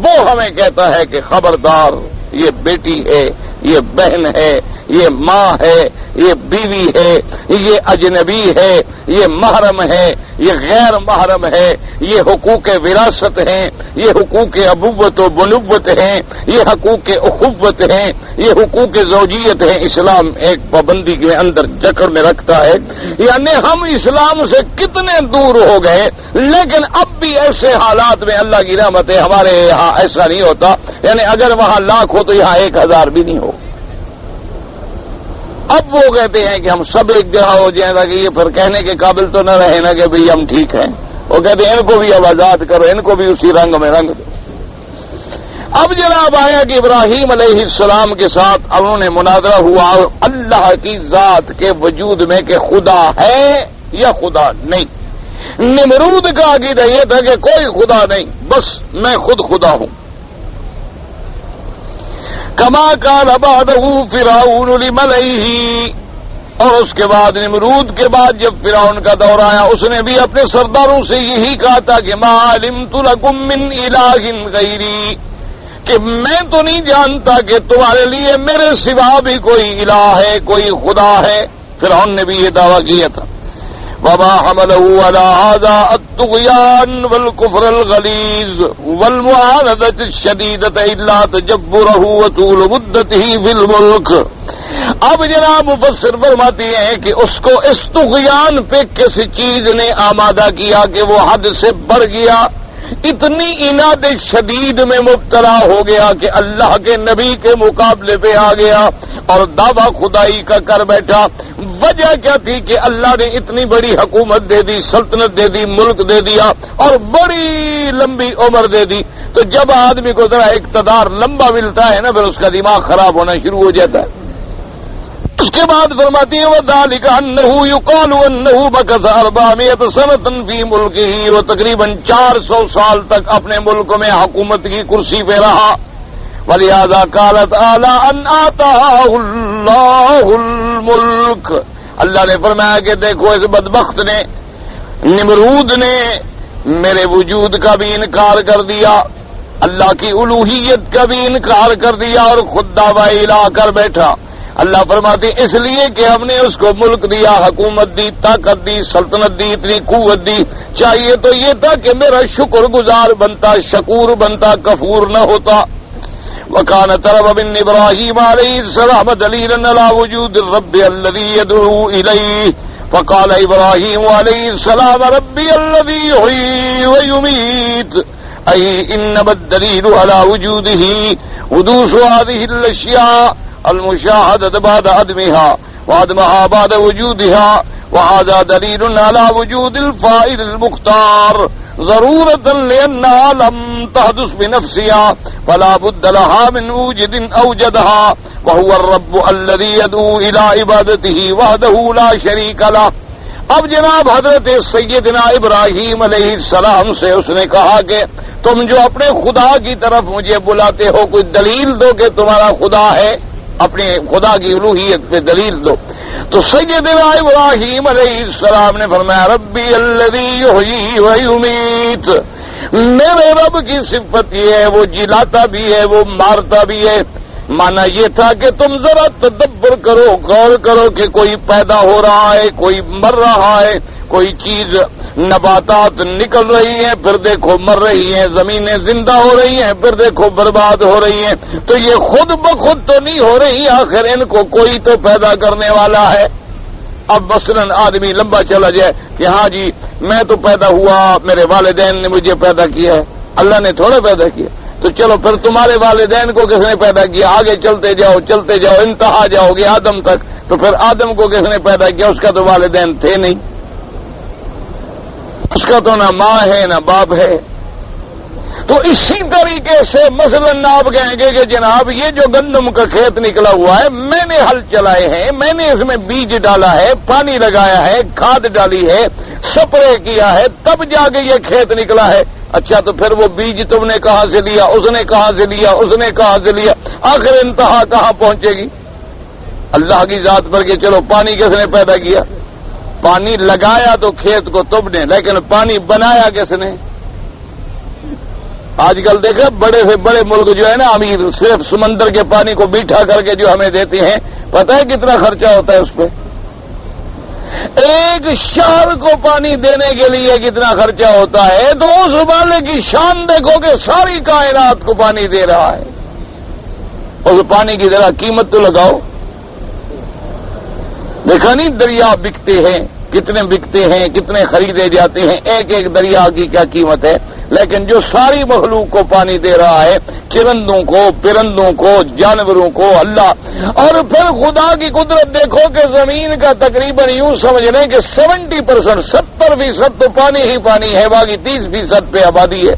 وہ ہمیں کہتا ہے کہ خبردار، یہ بیٹی ہے، یہ بہن ہے، یہ ماں ہے، یہ بیوی ہے، یہ اجنبی ہے، یہ محرم ہے، یہ غیر محرم ہے، یہ حقوق وراثت ہیں، یہ حقوق ابوت و بنوت ہیں، یہ حقوق اخوت ہیں، یہ حقوق زوجیت ہیں۔ اسلام ایک پابندی کے اندر جکڑ میں رکھتا ہے۔ یعنی ہم اسلام سے کتنے دور ہو گئے، لیکن اب بھی ایسے حالات میں اللہ کی رحمت ہے ہمارے یہاں ایسا نہیں ہوتا۔ یعنی اگر وہاں 1 لاکھ ہو تو یہاں 1000 بھی نہیں ہو۔ اب وہ کہتے ہیں کہ ہم سب ایک جگہ ہو جائیں گا، کہ یہ پھر کہنے کے قابل تو نہ رہے نا کہ بھئی ہم ٹھیک ہیں۔ وہ کہتے ہیں ان کو بھی اب آزاد کرو، ان کو بھی اسی رنگ میں رنگ دو۔ اب جناب آیا کہ ابراہیم علیہ السلام کے ساتھ انہوں نے مناظرہ ہوا اللہ کی ذات کے وجود میں کہ خدا ہے یا خدا نہیں۔ نمرود کا عقیدہ یہ تھا کہ کوئی خدا نہیں، بس میں خود خدا ہوں۔ کما قال بعده فرعون لملئه، اور اس کے بعد نمرود کے بعد جب فرعون کا دور آیا، اس نے بھی اپنے سرداروں سے یہی کہا تھا کہ ما علمت لکم من الہ غیری، کہ میں تو نہیں جانتا کہ تمہارے لیے میرے سوا بھی کوئی الہ ہے، کوئی خدا ہے۔ فرعون نے بھی یہ دعویٰ کیا تھا۔ وما حمله على هذا الطغيان والكفر الغليظ والمعاندة الشديدة إلا تجبره وطول مدته في الملك۔ اب جناب مفسر فرماتے ہیں کہ اس کو اس طغیان پہ کسی چیز نے آمادہ کیا کہ وہ حد سے بڑھ گیا، اتنی عناد شدید میں مبتلا ہو گیا کہ اللہ کے نبی کے مقابلے پہ آ گیا اور دعویٰ خدائی کا کر بیٹھا۔ وجہ کیا تھی کہ اللہ نے اتنی بڑی حکومت دے دی، سلطنت دے دی، ملک دے دیا اور بڑی لمبی عمر دے دی۔ تو جب آدمی کو ذرا اقتدار لمبا ملتا ہے نا، پھر اس کا دماغ خراب ہونا شروع ہو جاتا ہے۔ اس کے بعد فرماتی ہے وذالک انہ یقال انہ مکث 400 سنۃ فی ملکہ، وہ تقریباً 400 سال تک اپنے ملک میں حکومت کی کرسی پہ رہا. ولہذا قال تعالی ان آتاہ اللہ الملک، اللہ نے فرمایا کہ دیکھو اس بدبخت نے، نمرود نے میرے وجود کا بھی انکار کر دیا، اللہ کی الوہیت کا بھی انکار کر دیا اور خود دعوی لا کر بیٹھا. اللہ فرماتے اس لیے کہ ہم نے اس کو ملک دیا، حکومت دی، طاقت دی، سلطنت دی، اتنی قوت دی. چاہیے تو یہ تھا کہ میرا شکر گزار بنتا، شکور بنتا، کفور نہ ہوتا. وَكَانَ طَلَبَ مِنْ إِبْرَاهِيمَ عَلَيْهِ السَّلَامَ دَلِيلًا عَلَى وُجُودِ الرَّبِّ الَّذِي يَدْعُو إِلَيْهِ فَقَالَ إِبْرَاهِيمُ عَلَيْهِ السَّلَامَ رَبِّيَ الَّذِي يُحْيِي وَيُمِيتُ أي إنما الدليل على وجوده حدوث هذه الأشياء المشاهدة بعد عدمها وعدمها بعد وجودها، وهذا دليل على وجود الفاعل المختار ضرورة لأنها لم تحدث بنفسها فلا بد لها من موجد أوجدها وهو الرب الذي يدعو إلى عبادته وحده لا شريك له. اب جناب حضرت سیدنا ابراہیم علیہ السلام سے اس نے کہا کہ تم جو اپنے خدا کی طرف مجھے بلاتے ہو کوئی دلیل دو کہ تمہارا خدا ہے، اپنے خدا کی الوہیت پہ دلیل دو. تو سیدنا ابراہیم علیہ السلام نے فرمایا ربی الذی یحیی و یمیت، میرے رب کی صفت یہ ہے وہ جلاتا بھی ہے وہ مارتا بھی ہے. مانا یہ تھا کہ تم ذرا تدبر کرو، غور کرو کہ کوئی پیدا ہو رہا ہے، کوئی مر رہا ہے، کوئی چیز نباتات نکل رہی ہیں پھر دیکھو مر رہی ہیں، زمینیں زندہ ہو رہی ہیں پھر دیکھو برباد ہو رہی ہیں. تو یہ خود بخود تو نہیں ہو رہی، آخر ان کو کوئی تو پیدا کرنے والا ہے. اب مثلا آدمی لمبا چلا جائے کہ ہاں جی میں تو پیدا ہوا، میرے والدین نے مجھے پیدا کیا ہے، اللہ نے تھوڑا پیدا کیا. تو چلو پھر تمہارے والدین کو کس نے پیدا کیا؟ آگے چلتے جاؤ انتہا جاؤ گے آدم تک. تو پھر آدم کو کس نے پیدا کیا؟ اس کا تو والدین تھے نہیں، اس کا تو نہ ماں ہے نہ باپ ہے. تو اسی طریقے سے مثلا آپ کہیں گے کہ جناب یہ جو گندم کا کھیت نکلا ہوا ہے میں نے ہل چلائے ہیں، میں نے اس میں بیج ڈالا ہے، پانی لگایا ہے، کھاد ڈالی ہے، سپرے کیا ہے، تب جا کے یہ کھیت نکلا ہے. اچھا تو پھر وہ بیج تم نے کہاں سے لیا، اس نے کہاں سے لیا، اس نے کہاں سے لیا، آخر انتہا کہاں پہنچے گی؟ اللہ کی ذات پر کہ چلو پانی کس نے پیدا کیا؟ پانی لگایا تو کھیت کو تم نے، لیکن پانی بنایا کس نے؟ آج کل دیکھیں بڑے سے بڑے ملک جو ہے نا امیر، صرف سمندر کے پانی کو میٹھا کر کے جو ہمیں دیتے ہیں، پتہ ہے کتنا خرچہ ہوتا ہے اس پہ؟ ایک شہر کو پانی دینے کے لیے کتنا خرچہ ہوتا ہے. تو اس والے کی شان دیکھو کہ ساری کائنات کو پانی دے رہا ہے. اس پانی کی ذرا قیمت تو لگاؤ. دیکھا نہیں دریا بکتے ہیں، کتنے بکتے ہیں، کتنے خریدے جاتے ہیں، ایک ایک دریا کی کیا قیمت ہے. لیکن جو ساری مخلوق کو پانی دے رہا ہے، چرندوں کو، پرندوں کو، جانوروں کو، اللہ. اور پھر خدا کی قدرت دیکھو کہ زمین کا تقریباً یوں سمجھ لیں کہ 70%، 70% تو پانی ہی پانی ہے، باقی 30% پہ آبادی ہے.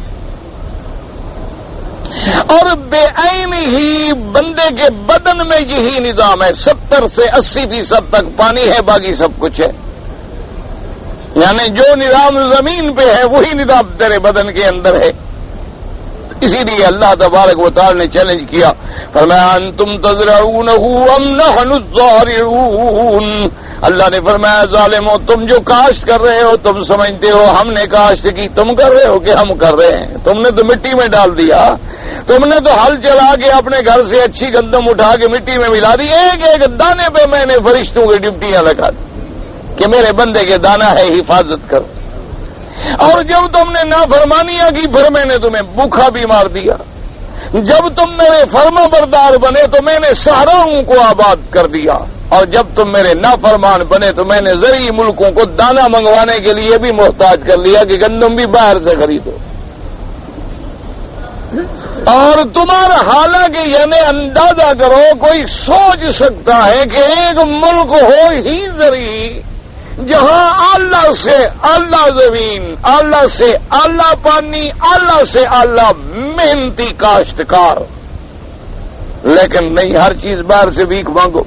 اور بے عین ہی بندے کے بدن میں یہی نظام ہے، 70 سے 80% تک پانی ہے، باقی سب کچھ ہے. یعنی جو نظام زمین پہ ہے وہی نظام تیرے بدن کے اندر ہے. اسی لیے اللہ تبارک و تعالی نے چیلنج کیا، فرمایا انتم تزرعونہ ام نحن الزارعون. اللہ نے فرمایا ظالمو تم جو کاشت کر رہے ہو تم سمجھتے ہو ہم نے کاشت کی، تم کر رہے ہو کہ ہم کر رہے ہیں؟ تم نے تو مٹی میں ڈال دیا، تم نے تو ہل چلا کے اپنے گھر سے اچھی گندم اٹھا کے مٹی میں ملا دی. ایک ایک دانے پہ میں نے فرشتوں کی ڈیوٹیاں لگا دی کہ میرے بندے کے دانہ ہے حفاظت کر. اور جب تم نے نافرمانیاں کی پھر میں نے تمہیں بھوکھا بھی مار دیا. جب تم میرے فرما بردار بنے تو میں نے صحراؤں کو آباد کر دیا، اور جب تم میرے نافرمان بنے تو میں نے زرعی ملکوں کو دانہ منگوانے کے لیے بھی محتاج کر لیا کہ گندم بھی باہر سے خریدو. اور تمہارا حالانکہ یعنی اندازہ کرو کوئی سوچ سکتا ہے کہ ایک ملک ہو ہی زرعی جہاں اللہ سے اللہ زمین، اللہ سے اللہ پانی، اللہ سے اللہ محنتی کاشتکار، لیکن نہیں ہر چیز باہر سے بھیک مانگو.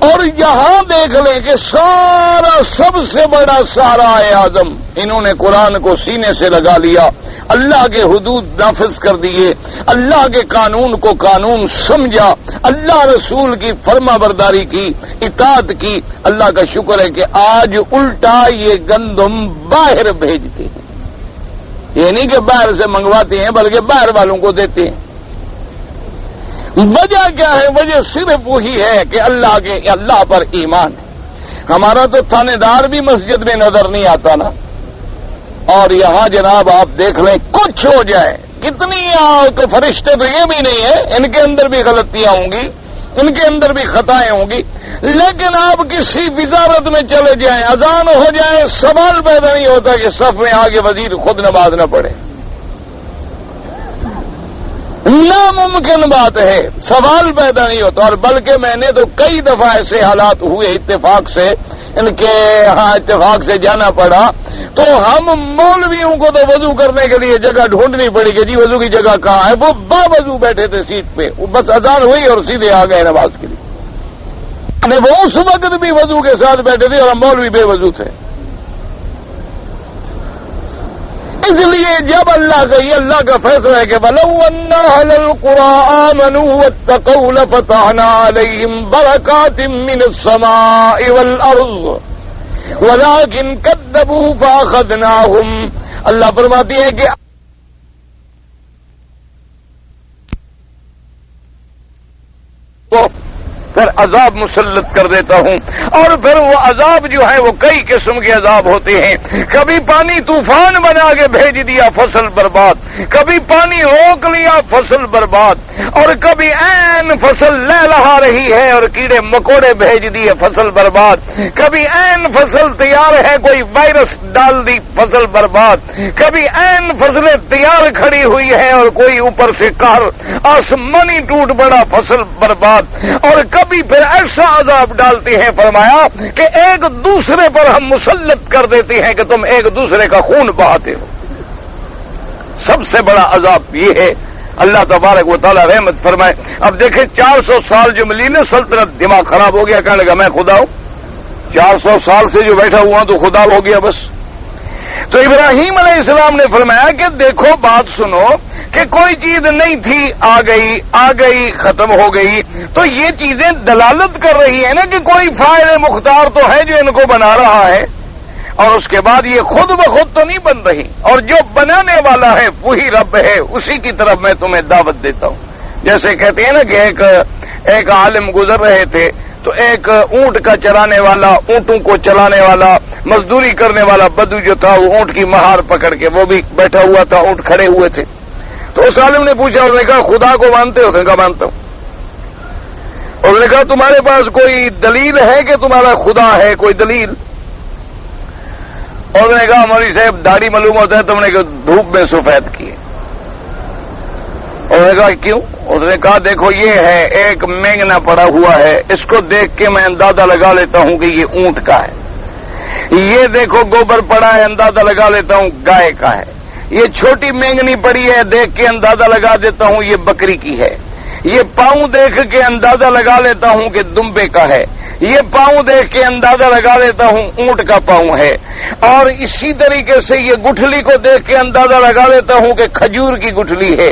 اور یہاں دیکھ لیں کہ سارا سب سے بڑا سارا اعظم انہوں نے قرآن کو سینے سے لگا لیا، اللہ کے حدود نافذ کر دیے، اللہ کے قانون کو قانون سمجھا، اللہ رسول کی فرما برداری کی، اطاعت کی۔ اللہ کا شکر ہے کہ آج الٹا یہ گندم باہر بھیجتے ہیں، یہ نہیں کہ باہر سے منگواتے ہیں بلکہ باہر والوں کو دیتے ہیں۔ وجہ کیا ہے؟ وجہ صرف وہی ہے کہ اللہ پر ایمان ہے۔ ہمارا تو تھانے دار بھی مسجد میں نظر نہیں آتا نا، اور یہاں جناب آپ دیکھ لیں کچھ ہو جائے، کتنی فرشتے تو یہ بھی نہیں ہے، ان کے اندر بھی غلطیاں ہوں گی، ان کے اندر بھی خطائیں ہوں گی، لیکن آپ کسی وزارت میں چلے جائیں، اذان ہو جائے، سوال پیدا نہیں ہوتا کہ صف میں آگے وزیر خود نماز نہ پڑھے۔ ناممکن بات ہے، سوال پیدا نہیں ہوتا۔ اور بلکہ میں نے تو کئی دفعہ ایسے حالات ہوئے اتفاق سے، ان کے ہاں اتفاق سے جانا پڑا، تو ہم مولویوں کو تو وضو کرنے کے لیے جگہ ڈھونڈنی پڑی کہ جی وضو کی جگہ کہاں ہے، وہ با وضو بیٹھے تھے سیٹ پہ، وہ بس اذان ہوئی اور سیدھے آ گئے نماز کے لیے۔ وہ اس وقت بھی وضو کے ساتھ بیٹھے تھے اور ہم مولوی بے وضو تھے۔ اس لیے جب اللہ کا فیصلہ ہے کہ وَلَوْ أَنَّ أَهْلَ الْقُرَىٰ آمَنُوا وَاتَّقَوْا لَفَتَحْنَا عَلَيْهِمْ بَرَكَاتٍ مِّنَ السَّمَاءِ وَالْأَرْضِ وَلَٰكِن كَذَّبُوا فَأَخَذْنَاهُمْ۔ اللہ فرماتی ہے کہ پھر عذاب مسلط کر دیتا ہوں، اور پھر وہ عذاب جو ہے وہ کئی قسم کے عذاب ہوتے ہیں۔ کبھی پانی طوفان بنا کے بھیج دیا، فصل برباد، کبھی پانی روک لیا، فصل برباد، اور کبھی عین فصل لہلہا رہی ہے اور کیڑے مکوڑے بھیج دیے، فصل برباد، کبھی عین فصل تیار ہے کوئی وائرس ڈال دی، فصل برباد، کبھی عین فصلیں تیار کھڑی ہوئی ہے اور کوئی اوپر سے قہر آسمانی ٹوٹ پڑا، فصل برباد، اور کبھی پھر ایسا عذاب ڈالتے ہیں فرمایا کہ ایک دوسرے پر ہم مسلط کر دیتے ہیں کہ تم ایک دوسرے کا خون بہاتے ہو۔ سب سے بڑا عذاب یہ ہے۔ اللہ تبارک و تعالی رحمت فرمائے۔ اب دیکھیں 400 سال جو ملی نا سلطنت، دماغ خراب ہو گیا، کہنے لگا میں خدا ہوں، 400 سال سے جو بیٹھا ہوا تو خدا ہو گیا بس۔ تو ابراہیم علیہ السلام نے فرمایا کہ دیکھو بات سنو کہ کوئی چیز نہیں تھی، آ گئی ختم ہو گئی، تو یہ چیزیں دلالت کر رہی ہیں نا کہ کوئی فاعل مختار تو ہے جو ان کو بنا رہا ہے، اور اس کے بعد یہ خود بخود تو نہیں بن رہی، اور جو بنانے والا ہے وہی رب ہے، اسی کی طرف میں تمہیں دعوت دیتا ہوں۔ جیسے کہتے ہیں نا کہ ایک عالم گزر رہے تھے تو ایک اونٹ کا چلانے والا، اونٹوں کو چلانے والا، مزدوری کرنے والا بدو جو تھا، وہ اونٹ کی مہار پکڑ کے وہ بھی بیٹھا ہوا تھا، اونٹ کھڑے ہوئے تھے۔ تو اس عالم نے پوچھا، اس نے کہا خدا کو مانتے ہو؟ اس نے کہا مانتا ہوں۔ اس نے کہا تمہارے پاس کوئی دلیل ہے کہ تمہارا خدا ہے؟ کوئی دلیل؟ اور اس نے کہا مولوی صاحب داڑھی معلوم ہوتا ہے تم نے دھوپ میں سفید کی ہے۔ اور نے کہا کیوں؟ اس نے کہا دیکھو یہ ہے ایک مینگنا پڑا ہوا ہے، اس کو دیکھ کے میں اندازہ لگا لیتا ہوں کہ یہ اونٹ کا ہے۔ یہ دیکھو گوبر پڑا ہے، اندازہ لگا لیتا ہوں گائے کا ہے۔ یہ چھوٹی مینگنی پڑی ہے، دیکھ کے اندازہ لگا دیتا ہوں یہ بکری کی ہے۔ یہ پاؤں دیکھ کے اندازہ لگا لیتا ہوں کہ دمبے کا ہے۔ یہ پاؤں دیکھ کے اندازہ لگا لیتا ہوں اونٹ کا پاؤں ہے۔ اور اسی طریقے سے یہ گٹھلی کو دیکھ کے اندازہ لگا لیتا ہوں کہ کھجور کی گٹھلی ہے۔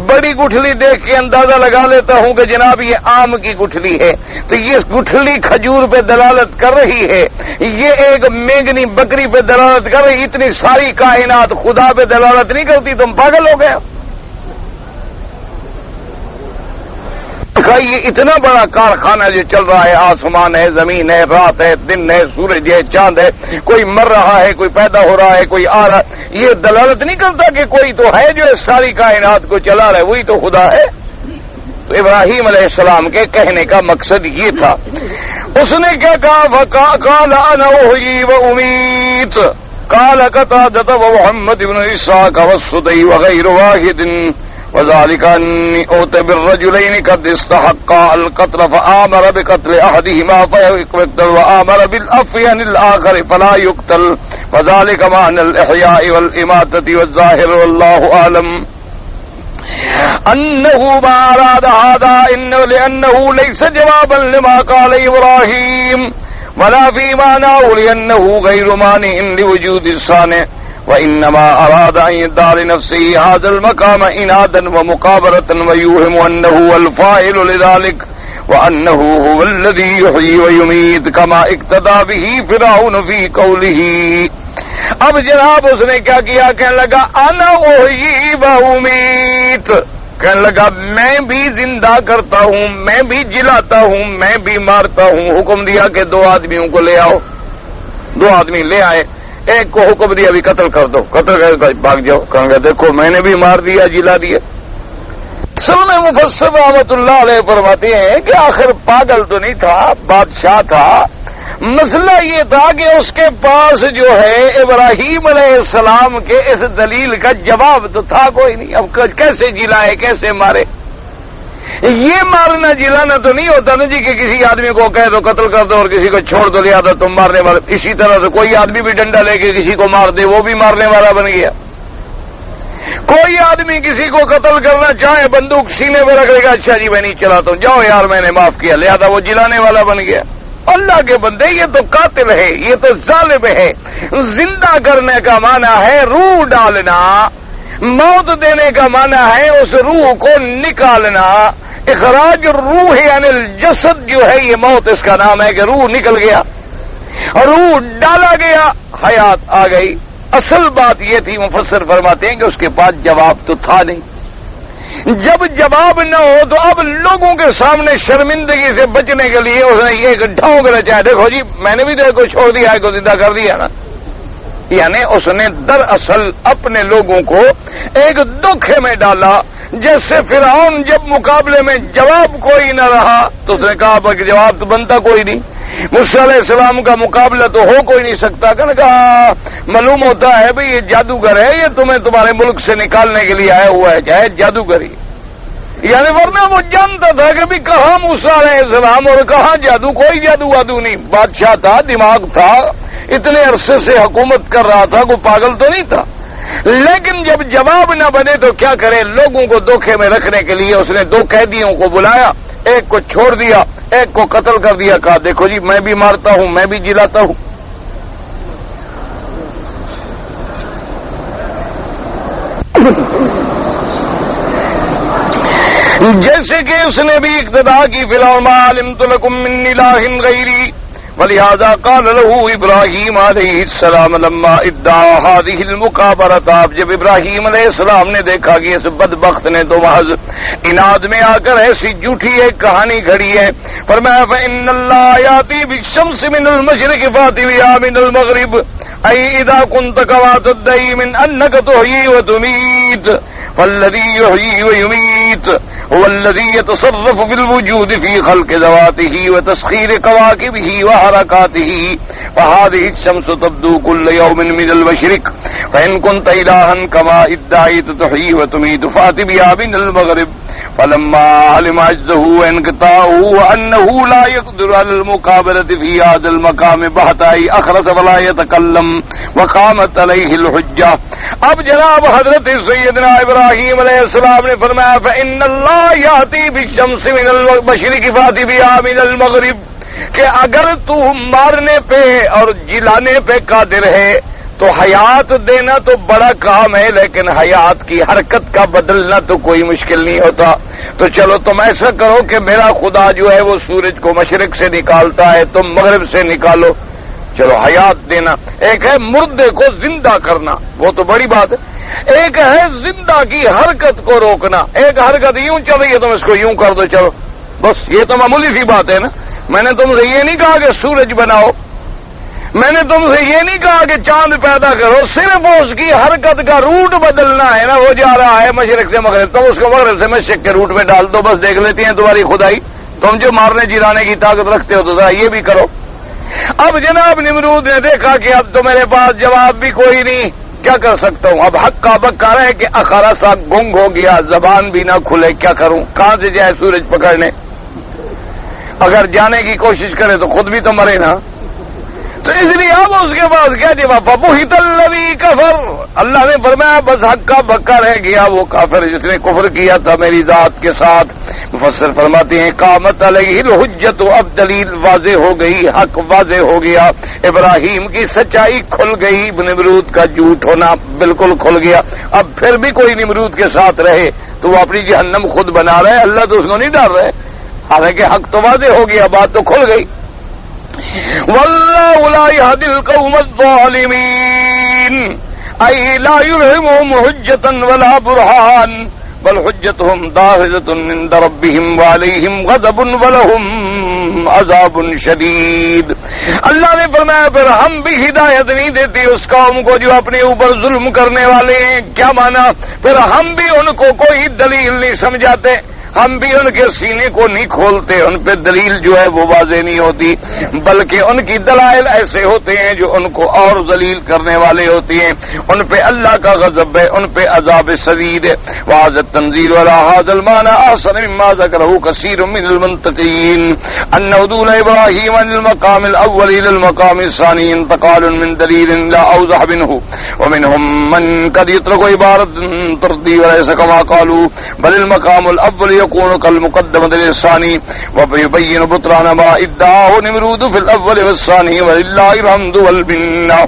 بڑی گٹھلی دیکھ کے اندازہ لگا لیتا ہوں کہ جناب یہ آم کی گٹھلی ہے۔ تو یہ گٹھلی کھجور پہ دلالت کر رہی ہے، یہ ایک مینگنی بکری پہ دلالت کر رہی، اتنی ساری کائنات خدا پہ دلالت نہیں کرتی؟ تم پاگل ہو گئے؟ یہ اتنا بڑا کارخانہ جو چل رہا ہے، آسمان ہے، زمین ہے، رات ہے، دن ہے، سورج ہے، چاند ہے، کوئی مر رہا ہے، کوئی پیدا ہو رہا ہے، کوئی آ رہا ہے، یہ دلالت نہیں کرتا کہ کوئی تو ہے جو اس ساری کائنات کو چلا رہا ہے، وہی تو خدا ہے؟ تو ابراہیم علیہ السلام کے کہنے کا مقصد یہ تھا۔ اس نے کیا کہا؟ قال انا احیی و امیت قال قتادہ ومحمد بن اسحاق والسدی وغیر واحد وذلك أني أوتي بالرجلين قد استحقا القتل فآمر بقتل أحدهما فيقتل وآمر بالعفو عن الآخر فلا يقتل وذلك معنى الإحياء والإماتة والظاهر والله أعلم۔ انه ما اراد هذا لانه ليس جوابا لما قال ابراهيم ولا في معناه لانه غير مانع لوجود الصانع وانما اراد ان يدعى لنفسه هذا المقام عنادا ومقابله ويوهم انه هو الفاعل لذلك وانه هو الذي يحيي ويميت كما اقتدى به فرعون في قوله. اب جناب اس نے کیا کیا؟ کہنے لگا انا احیی و امیت، کہنے لگا میں بھی زندہ کرتا ہوں، میں بھی جلاتا ہوں، میں بھی مارتا ہوں. حکم دیا کہ 2 آدمیوں کو لے آؤ. 2 آدمی لے آئے. ایک کو حکم دیا بھی قتل کر دو، قتل کر بھاگ جاؤ. کہنے لگا دیکھو میں نے بھی مار دیا، جلا دیا. سلم مفسر رحمۃ اللہ علیہ فرماتے ہیں کہ آخر پاگل تو نہیں تھا، بادشاہ تھا. مسئلہ یہ تھا کہ اس کے پاس جو ہے ابراہیم علیہ السلام کے اس دلیل کا جواب تو تھا کوئی نہیں. اب کیسے جلائے، کیسے مارے؟ یہ مارنا جلانا تو نہیں ہوتا نا جی کہ کسی آدمی کو کہہ دو قتل کر دو اور کسی کو چھوڑ دو لہذا تم مارنے والے. اسی طرح سے کوئی آدمی بھی ڈنڈا لے کے کسی کو مار دے، وہ بھی مارنے والا بن گیا. کوئی آدمی کسی کو قتل کرنا چاہے بندوق سینے میں رکھ لے گا، اچھا جی میں نہیں چلاتا ہوں، جاؤ یار میں نے معاف کیا، لہذا وہ جلانے والا بن گیا. اللہ کے بندے یہ تو قاتل ہے، یہ تو ظالم ہے. زندہ کرنے کا معنی ہے روح ڈالنا، موت دینے کا معنی ہے اس روح کو نکالنا. اخراج روح یعنی الجسد جو ہے یہ موت اس کا نام ہے کہ روح نکل گیا، روح ڈالا گیا، حیات آ گئی. اصل بات یہ تھی، مفسر فرماتے ہیں کہ اس کے پاس جواب تو تھا نہیں. جب جواب نہ ہو تو اب لوگوں کے سامنے شرمندگی سے بچنے کے لیے اس نے یہ ڈھونگ رچا ہے، دیکھو جی میں نے بھی تو کو چھوڑ دیا ہے، کو زندہ کر دیا نا. یعنی اس نے دراصل اپنے لوگوں کو ایک دھوکے میں ڈالا. جیسے فرعون جب مقابلے میں جواب کوئی نہ رہا تو اس نے کہا کہ جواب تو بنتا کوئی نہیں، موسیٰ علیہ السلام کا مقابلہ تو ہو کوئی نہیں سکتا. کہا معلوم ہوتا ہے بھئی یہ جادوگر ہے، یہ تمہیں تمہارے ملک سے نکالنے کے لیے آیا ہوا ہے، چاہے جادوگری. یعنی ورنہ وہ جانتا تھا کہ بھی کہاں موسیٰ علیہ السلام اور کہاں جادو، کوئی جادو وادو نہیں. بادشاہ تھا، دماغ تھا، اتنے عرصے سے حکومت کر رہا تھا، کوئی پاگل تو نہیں تھا. لیکن جب جواب نہ بنے تو کیا کرے؟ لوگوں کو دھوکے میں رکھنے کے لیے اس نے 2 قیدیوں کو بلایا، ایک کو چھوڑ دیا، ایک کو قتل کر دیا. کہا دیکھو جی میں بھی مارتا ہوں، میں بھی جلاتا ہوں. جیسے کہ اس نے بھی اقتدا کی فی الحال ما علمت لکم من الہ غیری ولہذا قال له ابراہیم علیہ السلام لما ادعا هذه المقابرۃ. جب ابراہیم علیہ السلام نے دیکھا کہ اس بدبخت نے تو محض اناد میں آ کر ایسی جھوٹی ایک کہانی گھڑی ہے، فرمایا فإن اللہ یاتی بالشمس من المشرق فاتی بها من المغرب ای اذا كنت كما تدعي من انك تحيي وتميت فالذي يحيي ويميت هو الذي يتصرف في الوجود في خلق ذواته وتسخير كواكبه وحركاته فهذه الشمس تبدو كل يوم من المشرق فإن كنت إلها كما ادعيت تحيي وتميت فات بها من المغرب. فلما علم عجزه وانقطاعه وأنه لا يقدر على المقابلة في هذا المقام بحث أخرس ولا يتكلم وقامت عليه الحجة. اب جناب حضرت سیدنا ابراہیم علیہ السلام نے فرمایا فإن اللہ یاتی بالشمس من المشرق فاتی بها من المغرب، کہ اگر تو مارنے پہ اور جلانے پہ قادر ہے تو حیات دینا تو بڑا کام ہے، لیکن حیات کی حرکت کا بدلنا تو کوئی مشکل نہیں ہوتا. تو چلو تم ایسا کرو کہ میرا خدا جو ہے وہ سورج کو مشرق سے نکالتا ہے، تم مغرب سے نکالو، چلو حیات دینا. ایک ہے مردے کو زندہ کرنا، وہ تو بڑی بات ہے. ایک ہے زندہ کی حرکت کو روکنا. ایک حرکت یوں چل رہی ہے تم اس کو یوں کر دو، چلو بس یہ تو معمولی سی بات ہے نا. میں نے تم سے یہ نہیں کہا کہ سورج بناؤ، میں نے تم سے یہ نہیں کہا کہ چاند پیدا کرو، صرف اس کی حرکت کا روٹ بدلنا ہے نا. وہ جا رہا ہے مشرق سے مغرب، تم اس کو مغرب سے مشرق کے روٹ میں ڈال دو، بس دیکھ لیتی ہیں تمہاری خدائی. تم جو مارنے جلانے کی طاقت رکھتے ہو تو ذرا یہ بھی کرو. اب جناب نمرود نے دیکھا کہ اب تو میرے پاس جواب بھی کوئی نہیں، کیا کر سکتا ہوں؟ اب حق کا بک کر ہے کہ اخارا سا گنگ ہو گیا، زبان بھی نہ کھلے، کیا کروں؟ کہاں سے جائے سورج پکڑنے؟ اگر جانے کی کوشش کرے تو خود بھی تو مرے نا. تو اس لیے اب اس کے بعد کیا جواب فبہت الذی کفر، اللہ نے فرمایا بس حق بکا رہ گیا وہ کافر جس نے کفر کیا تھا میری ذات کے ساتھ۔ مفسر فرماتے ہیں قامت علیہ الحجت، اب دلیل واضح ہو گئی، حق واضح ہو گیا، ابراہیم کی سچائی کھل گئی، نمرود کا جھوٹ ہونا بالکل کھل گیا۔ اب پھر بھی کوئی نمرود کے ساتھ رہے تو وہ اپنی جہنم خود بنا رہے، اللہ تو اس کو نہیں ڈال رہے، حالانکہ حق تو واضح ہو گیا، بات تو کھل گئی۔ واللہ لا یہدی القوم الظالمین، ای لا یلہمہم حجتا ولا برہان بل حجتہم داحضۃ عند ربہم وعلیہم غضب ولہم عذاب شدید۔ اللہ نے فرمایا پھر ہم بھی ہدایت نہیں دیتے اس قوم کو جو اپنے اوپر ظلم کرنے والے ہیں۔ کیا مانا؟ پھر ہم بھی ان کو کوئی دلیل نہیں سمجھاتے، ہم بھی ان کے سینے کو نہیں کھولتے، ان پہ دلیل جو ہے وہ واضح نہیں ہوتی، بلکہ ان کی دلائل ایسے ہوتے ہیں جو ان کو اور ذلیل کرنے والے ہوتے ہیں، ان پہ اللہ کا غضب ہے، ان پہ عذاب شدید ہے۔ وَهَذَا التَّنزِيلُ عَلَى هَذَا الْمَعْنَى أَحْسَنُ مِمَّا ذَكَرَهُ كَثِيرٌ مِّنَ الْمُنتَقِينَ أَنَّ عُدُولَ إِبْرَاهِيمَ عَنِ الْمَقَامِ الْأَوَّلِ إِلَى الْمَقَامِ الثَّانِي انتقال من دليل لا أوضح منه، ومنهم من قد يترك عبارة ترضي وليس كما قالوا، بل المقام الأول يكون كالمقدمة للثاني ويبين بطلان ما ادعاه نمرود في الأول والثاني ولله الحمد والمنة۔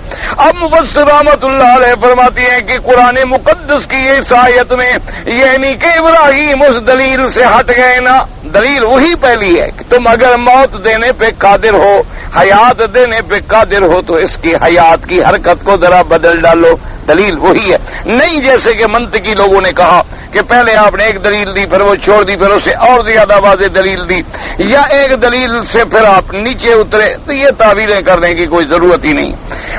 اب مفسر رحمۃ اللہ علیہ فرماتے ہیں کہ قرآن مقدس کی اس آیت میں یعنی کہ ابراہیم اس دلیل سے ہٹ گئے نا، دلیل وہی پہلی ہے کہ تم اگر موت دینے پہ قادر ہو، حیات دینے پہ قادر ہو تو اس کی حیات کی حرکت کو ذرا بدل ڈالو، دلیل وہی ہے۔ نہیں جیسے کہ منطقی لوگوں نے کہا کہ پہلے آپ نے ایک دلیل دی پھر وہ چھوڑ دی، پھر اسے اور زیادہ واضح دلیل دی، یا ایک دلیل سے پھر آپ نیچے اترے، تو یہ تعویلیں کرنے کی کوئی ضرورت ہی نہیں۔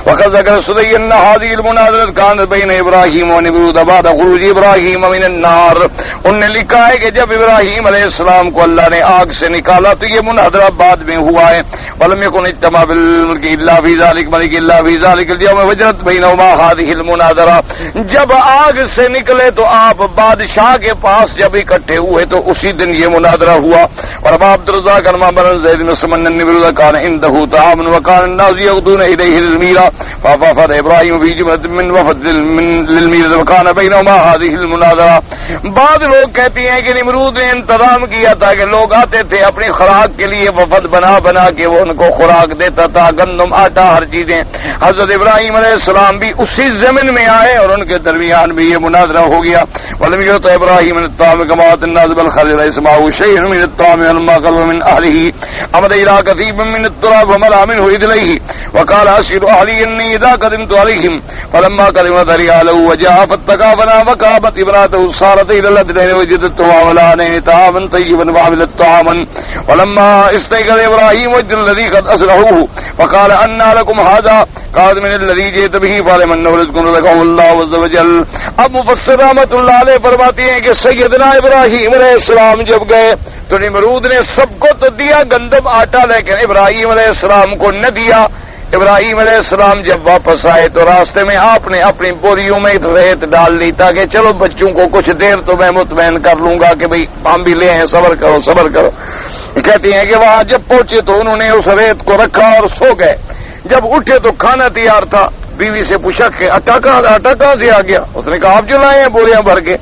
وقد ذكر سدي ان هذه المناظرة كانت بين ابراہیم ونمرود بعد خروج ابراہیم من النار، انہوں نے لکھا ہے کہ جب ابراہیم علیہ السلام کو اللہ نے آگ سے نکالا تو یہ مناظرہ بعد میں ہوا ہے۔ ولم يكن اجتماع بالملك الا في ذلك ملك الا في ذلك اليوم وجرت بينهما هذه المناظرة، جب آگ سے نکلے تو آپ بادشاہ کے پاس جب اکٹھے ہوئے تو اسی دن یہ مناظرہ ہوا۔ اور ابا عبد الرزاق ارما بن زید بن سمن النمرود كان عنده طعام وكان الناس يغدون اليه الميرا فوافد ابراہیم في جملة من وفد للميرا وكان بينهما هذه المناظرة۔ بعض لوگ کہتے ہیں کہ نمرود نے انتظام کیا تھا کہ لوگ آتے تھے اپنی خوراک کے لیے، وفد بنا بنا کے وہ ان کو خوراک دیتا تھا، گندم آٹا ہر چیزیں۔ حضرت ابراہیم علیہ السلام بھی اسی زمین میں آئے اور ان کے درمیان بھی یہ مناظرہ ہو گیا۔ ولم يعط ابراہیم الطعام كما أعطى الناس بل خرج ليس معه شيء من الطعام لما قرب من اهله امد الى كثيب من التراب وملأ منه إليه وقال أشهد أهلي إني إذا قدمت عليهم فلما قدم ذريعا له وجاء فاتقافنا وكابت امرأته صارت إلى الأدنين وجدت وعمل عليه طعاما طيبا وعملت طعاما ولما استيقظ إبراهيم وجد الذي قد أسرعوه فقال أنى لكم هذا قال من الذي جئت به فعلم أنه رزق رزقه الله عز وجل۔ اب مفسر رحمۃ اللہ علیہ فرماتے ہیں کہ سیدنا ابراہیم علیہ السلام جب گئے تو نمرود نے سب کو تو دیا گندم آٹا، لیکن ابراہیم علیہ السلام کو نہ دیا۔ ابراہیم علیہ السلام جب واپس آئے تو راستے میں آپ نے اپنی بوریوں میں ریت ڈال لی تاکہ چلو بچوں کو کچھ دیر تو میں مطمئن کر لوں گا کہ بھئی ہم بھی لے ہیں، صبر کرو صبر کرو۔ کہتی ہیں کہ وہاں جب پہنچے تو انہوں نے اس ریت کو رکھا اور سو گئے۔ جب اٹھے تو کھانا تیار تھا، بیوی سے پوچھا کہ آٹا کہاں سے آ گیا؟ اس نے کہا آپ جو لائے ہیں بوریاں بھر کے۔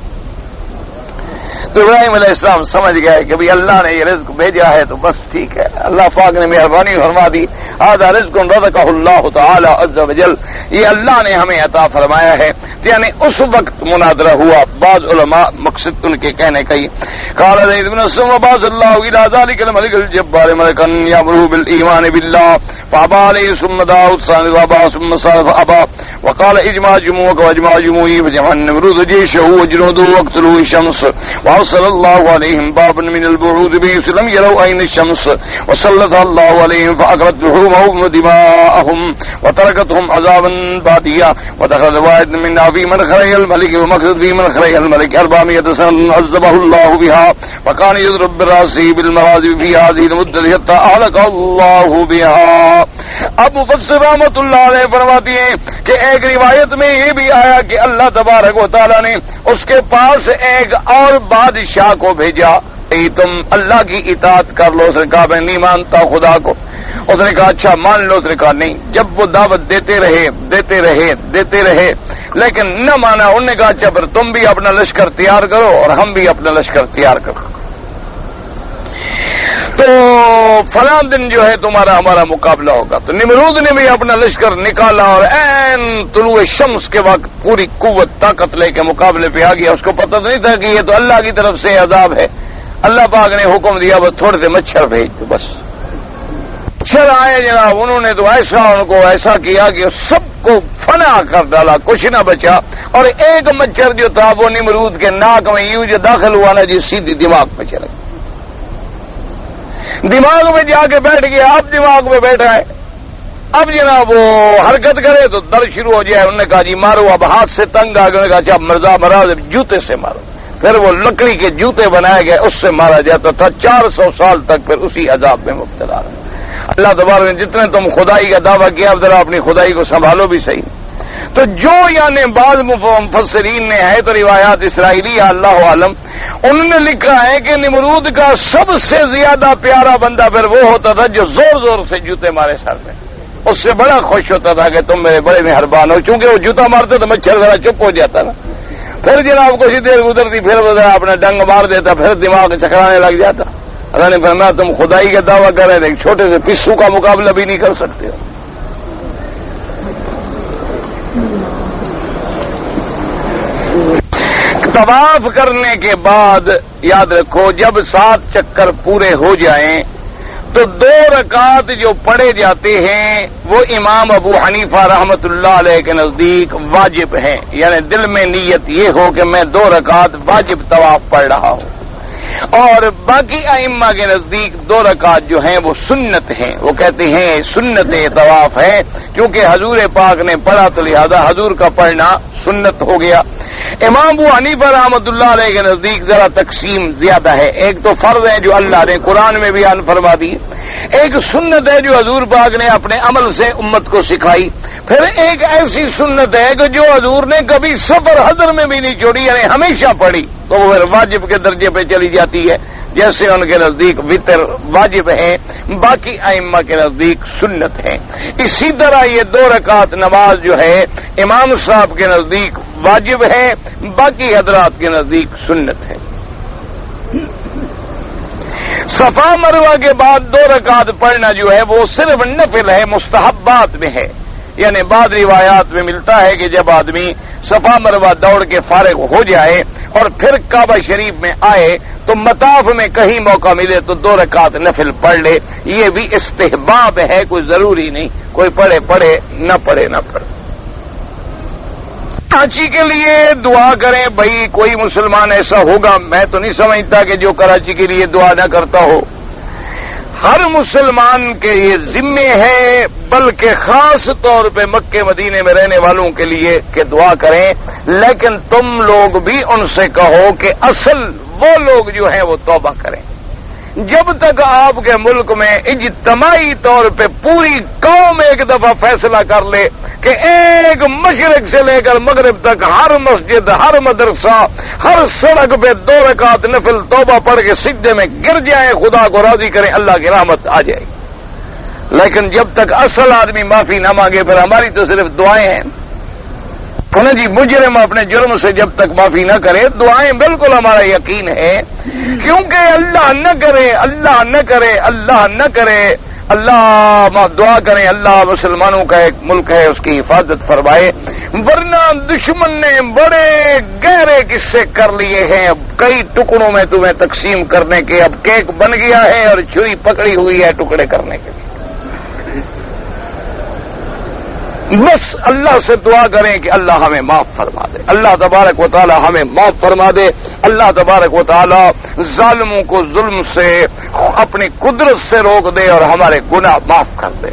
تو ابراہیم علیہ السلام سمجھ گئے کہ بھئی اللہ نے یہ رزق بھیجا ہے تو بس ٹھیک ہے، اللہ پاک نے مہربانی فرما دی۔ ھذا رزق رزقہ اللہ تعالی عز وجل، یہ اللہ نے ہمیں عطا فرمایا ہے۔ یعنی اس وقت مناظرہ ہوا۔ بعض علماء مقصد ان کے کہنے کا ہی قال زید بن اسلم وبعث اللہ الى ذلك الملك الجبار ملكا يامره بالايمان بالله فابى عليه ثم داود ثاني وابى ثم صرف ابى وقال اجمع جموعك واجمع جموعي فجمع النمرود جيشه وجنوده واقتلوا الشمس وارسل الله عليهم بابا من البعوث بحيث لم يروا عين الشمس وسلط الله عليهم فاكلت لحومهم ودماءهم وتركتهم عذابا باديا ودخل واحد منا في من خرج الملك ومقصد في من خرج الملك 400 سنة عذبه الله بها وكان يضرب براسه بالمراضي في هذه المدة حتى أهلك الله بها۔ اب مفسر رحمۃ اللہ علیہ فرماتی ہیں کہ ایک روایت میں یہ بھی آیا کہ اللہ تبارک و تعالیٰ نے اس کے پاس ایک اور بادشاہ کو بھیجا، تم اللہ کی اطاعت کر لو، اس نے کہا میں نہیں مانتا خدا کو۔ اس نے کہا اچھا مان لو. اس نے کہا نہیں. جب وہ دعوت دیتے رہے لیکن نہ مانا. انہوں نے کہا اچھا پھر تم بھی اپنا لشکر تیار کرو اور ہم بھی اپنا لشکر تیار کرو. تو فلاں دن جو ہے ہمارا مقابلہ ہوگا. تو نمرود نے بھی اپنا لشکر نکالا اور عین طلوع شمس کے وقت پوری قوت طاقت لے کے مقابلے پہ آ گیا. اس کو پتہ تو نہیں تھا کہ یہ تو اللہ کی طرف سے عذاب ہے. اللہ پاک نے حکم دیا بس تھوڑے سے مچھر بھیج دو. بس مچھر آئے جناب. انہوں نے تو ان کو ایسا کیا کہ سب کو فنا کر ڈالا, کچھ نہ بچا. اور ایک مچھر جو تھا وہ نمرود کے ناک میں یوں جو داخل ہوا نا جی سیدھی دماغ پہ چلا گیا. دماغ میں جا کے بیٹھ گیا. اب دماغ میں بیٹھا ہے. اب جناب وہ حرکت کرے تو درد شروع ہو جائے. انہوں نے کہا جی مارو. اب ہاتھ سے تنگ آ گیا. کہا اچھا مرزا مرا جوتے سے مارو. پھر وہ لکڑی کے جوتے بنائے گئے اس سے مارا جاتا تھا. 400 سال تک پھر اسی عذاب میں مبتلا رہا. اللہ تبارک نے جتنے تم خدائی کا دعویٰ کیا اب ذرا اپنی خدائی کو سنبھالو بھی صحیح. تو جو یعنی بعض مفسرین نے ہے تو روایات اسرائیلی اللہ عالم انہوں نے لکھا ہے کہ نمرود کا سب سے زیادہ پیارا بندہ پھر وہ ہوتا تھا جو زور زور سے جوتے مارے سر میں. اس سے بڑا خوش ہوتا تھا کہ تم میرے بڑے مہربان ہو. چونکہ وہ جوتا مارتے تو مچھر ذرا چپ ہو جاتا نا. پھر جناب کچھ دیر گزرتی پھر وہ ذرا اپنا ڈنگ مار دیتا. پھر دماغ چکرانے لگ جاتا. اللہ نے فرمایا تم خدائی کا دعویٰ کر رہے تھے چھوٹے سے پسو کا مقابلہ بھی نہیں کر سکتے ہو. طواف کرنے کے بعد یاد رکھو جب 7 چکر پورے ہو جائیں تو 2 رکعت جو پڑھے جاتے ہیں وہ امام ابو حنیفہ رحمت اللہ علیہ کے نزدیک واجب ہیں. یعنی دل میں نیت یہ ہو کہ میں 2 رکعت واجب طواف پڑھ رہا ہوں. اور باقی ائمہ کے نزدیک 2 رکعت جو ہیں وہ سنت ہیں. وہ کہتے ہیں سنت طواف ہے کیونکہ حضور پاک نے پڑھا تو لہذا حضور کا پڑھنا سنت ہو گیا. امام ابو حنیفہ رحمۃ اللہ علیہ کے نزدیک ذرا تقسیم زیادہ ہے. ایک تو فرض ہے جو اللہ نے قرآن میں بیان فرما دی. ایک سنت ہے جو حضور پاک نے اپنے عمل سے امت کو سکھائی. پھر ایک ایسی سنت ہے کہ جو حضور نے کبھی سفر حضر میں بھی نہیں چھوڑی یعنی ہمیشہ پڑھی تو وہ پھر واجب کے درجے پہ چلی جاتی ہے. جیسے ان کے نزدیک وتر واجب ہیں باقی ائمہ کے نزدیک سنت ہیں. اسی طرح یہ 2 رکعت نماز جو ہے امام صاحب کے نزدیک واجب ہے باقی حضرات کے نزدیک سنت ہے. صفا مروہ کے بعد 2 رکعت پڑھنا جو ہے وہ صرف نفل ہے مستحبات میں ہے. یعنی بعض روایات میں ملتا ہے کہ جب آدمی صفا مروہ دوڑ کے فارغ ہو جائے اور پھر کعبہ شریف میں آئے تو مطاف میں کہیں موقع ملے تو 2 رکعت نفل پڑھ لے. یہ بھی استحباب ہے کوئی ضروری نہیں. کوئی پڑھے نہ پڑھے. کراچی کے لیے دعا کریں. بھائی کوئی مسلمان ایسا ہوگا میں تو نہیں سمجھتا کہ جو کراچی کے لیے دعا نہ کرتا ہو. ہر مسلمان کے یہ ذمے ہے بلکہ خاص طور پہ مکے مدینے میں رہنے والوں کے لیے کہ دعا کریں. لیکن تم لوگ بھی ان سے کہو کہ اصل وہ لوگ جو ہیں وہ توبہ کریں. جب تک آپ کے ملک میں اجتماعی طور پہ پوری قوم ایک دفعہ فیصلہ کر لے کہ ایک مشرق سے لے کر مغرب تک ہر مسجد ہر مدرسہ ہر سڑک پہ 2 رکعت نفل توبہ پڑھ کے سجدے میں گر جائیں خدا کو راضی کریں اللہ کی رحمت آ جائے. لیکن جب تک اصل آدمی معافی نہ مانگے پھر ہماری تو صرف دعائیں ہیں. جی مجرم اپنے جرم سے جب تک معافی نہ کرے دعائیں بالکل ہمارا یقین ہے کیونکہ اللہ نہ کرے اللہ دعا کریں اللہ مسلمانوں کا ایک ملک ہے اس کی حفاظت فرمائے. ورنہ دشمن نے بڑے گہرے قصے کر لیے ہیں. اب کئی ٹکڑوں میں تمہیں تقسیم کرنے کے اب کیک بن گیا ہے اور چھری پکڑی ہوئی ہے ٹکڑے کرنے کے لیے. بس اللہ سے دعا کریں کہ اللہ ہمیں معاف فرما دے. اللہ تبارک و تعالی ہمیں معاف فرما دے. اللہ تبارک و تعالی ظالموں کو ظلم سے اپنی قدرت سے روک دے اور ہمارے گناہ معاف کر دے.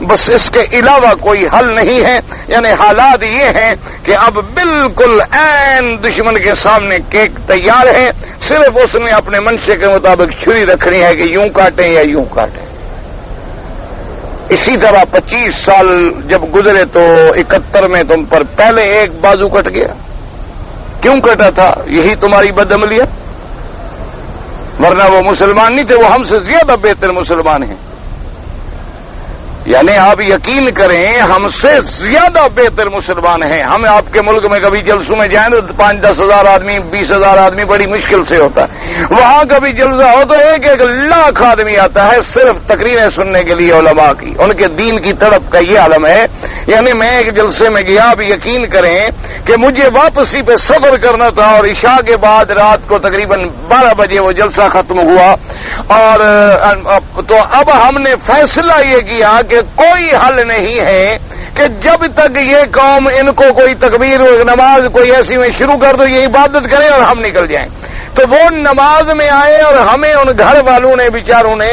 بس اس کے علاوہ کوئی حل نہیں ہے. یعنی حالات یہ ہیں کہ اب بالکل عین دشمن کے سامنے کیک تیار ہے. صرف اس نے اپنے منشے کے مطابق چھری رکھنی ہے کہ یوں کاٹیں یا یوں کاٹیں. اسی طرح 25 سال جب گزرے تو 71 میں تم پر پہلے ایک بازو کٹ گیا. کیوں کٹا تھا؟ یہی تمہاری بدعملیت. ورنہ وہ مسلمان نہیں تھے وہ ہم سے زیادہ بہتر مسلمان ہیں. یعنی آپ یقین کریں ہم سے زیادہ بہتر مسلمان ہیں. ہم آپ کے ملک میں کبھی جلسوں میں جائیں تو 5-10 ہزار آدمی 20 ہزار آدمی بڑی مشکل سے ہوتا ہے. وہاں کبھی جلسہ ہو تو 1-1 لاکھ آدمی آتا ہے صرف تقریریں سننے کے لیے علماء کی. ان کے دین کی تڑپ کا یہ عالم ہے. یعنی میں ایک جلسے میں گیا, آپ یقین کریں کہ مجھے واپسی پہ سفر کرنا تھا اور عشاء کے بعد رات کو تقریباً 12 بجے وہ جلسہ ختم ہوا. اور تو اب ہم نے فیصلہ یہ کیا کہ کوئی حل نہیں ہے کہ جب تک یہ قوم ان کو کوئی تکبیر نماز کوئی ایسی میں شروع کر دو یہ عبادت کریں اور ہم نکل جائیں. تو وہ نماز میں آئے اور ہمیں ان گھر والوں نے بیچاروں نے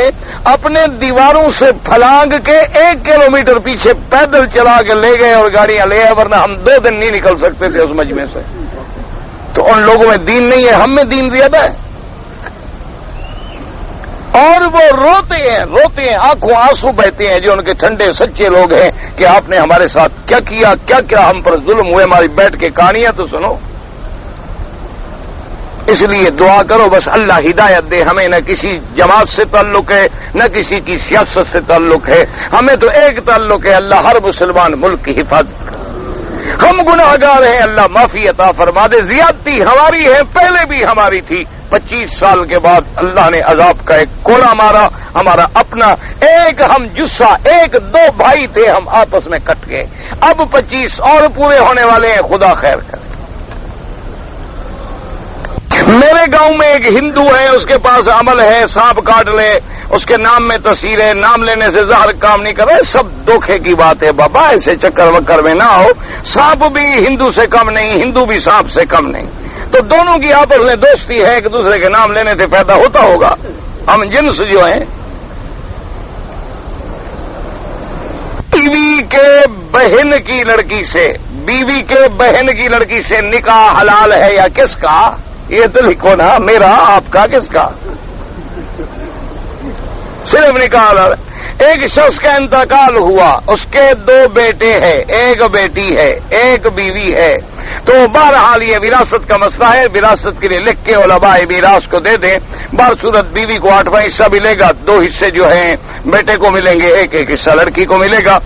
اپنے دیواروں سے پھلانگ کے 1 کلومیٹر پیچھے پیدل چلا کے لے گئے اور گاڑیاں لے آئے, ورنہ ہم 2 دن نہیں نکل سکتے تھے اس مجمع سے. تو ان لوگوں میں دین نہیں ہے, ہم میں دین زیادہ ہے. اور وہ روتے ہیں آنکھوں آنسو بہتے ہیں جو ان کے ٹھنڈے سچے لوگ ہیں کہ آپ نے ہمارے ساتھ کیا کیا, کیا کیا ہم پر ظلم ہوئے, ہماری بیٹھ کے کہانیاں تو سنو. اس لیے دعا کرو بس اللہ ہدایت دے. ہمیں نہ کسی جماعت سے تعلق ہے نہ کسی کی سیاست سے تعلق ہے, ہمیں تو ایک تعلق ہے, اللہ ہر مسلمان ملک کی حفاظت کرے. ہم گناہگار ہیں, اللہ معافی عطا فرما دے. زیادتی ہماری ہے, پہلے بھی ہماری تھی. 25 سال کے بعد اللہ نے عذاب کا ایک کوڑا مارا, ہمارا اپنا ایک ہم جسہ 1-2 بھائی تھے, ہم آپس میں کٹ گئے. اب 25 اور پورے ہونے والے ہیں, خدا خیر کرے. میرے گاؤں میں ایک ہندو ہے, اس کے پاس عمل ہے سانپ کاٹ لے, اس کے نام میں تصویر ہے, نام لینے سے ظاہر کام نہیں کر رہے. سب دھوکے کی بات ہے بابا, ایسے چکر وکر میں نہ ہو. سانپ بھی ہندو سے کم نہیں, ہندو بھی سانپ سے کم نہیں. تو دونوں کی آپس میں دوستی ہے, ایک دوسرے کے نام لینے سے پیدا ہوتا ہوگا. ہم جنس جو ہیں, بیوی کے بہن کی لڑکی سے نکاح حلال ہے یا کس کا؟ یہ تو لکھو نا, میرا آپ کا کس کا؟ صرف نکاح حلال. ایک شخص کا انتقال ہوا, اس کے 2 بیٹے ہیں, 1 بیٹی ہے, 1 بیوی ہے. تو بہرحال یہ وراثت کا مسئلہ ہے, وراثت کے لیے لکھ کے علماء میراث کو دے دیں. بصورت بیوی کو 8واں حصہ ملے گا, 2 حصے جو ہیں بیٹے کو ملیں گے, 1 حصہ لڑکی کو ملے گا.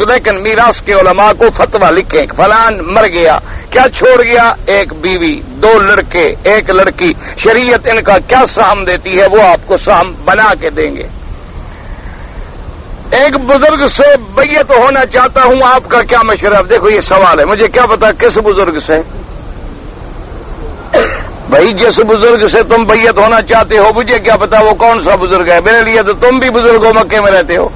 لیکن میراث کے علماء کو فتویٰ لکھیں, فلان مر گیا, کیا چھوڑ گیا؟ 1 بیوی, 2 لڑکے, 1 لڑکی. شریعت ان کا کیا سہم دیتی ہے وہ آپ کو سہم بنا کے دیں گے. ایک بزرگ سے بیعت ہونا چاہتا ہوں, آپ کا کیا مشورہ؟ دیکھو یہ سوال ہے, مجھے کیا پتا کس بزرگ سے. بھائی جس بزرگ سے تم بیعت ہونا چاہتے ہو مجھے کیا پتا وہ کون سا بزرگ ہے. میرے لیے تو تم بھی بزرگ ہو, مکے میں رہتے ہو.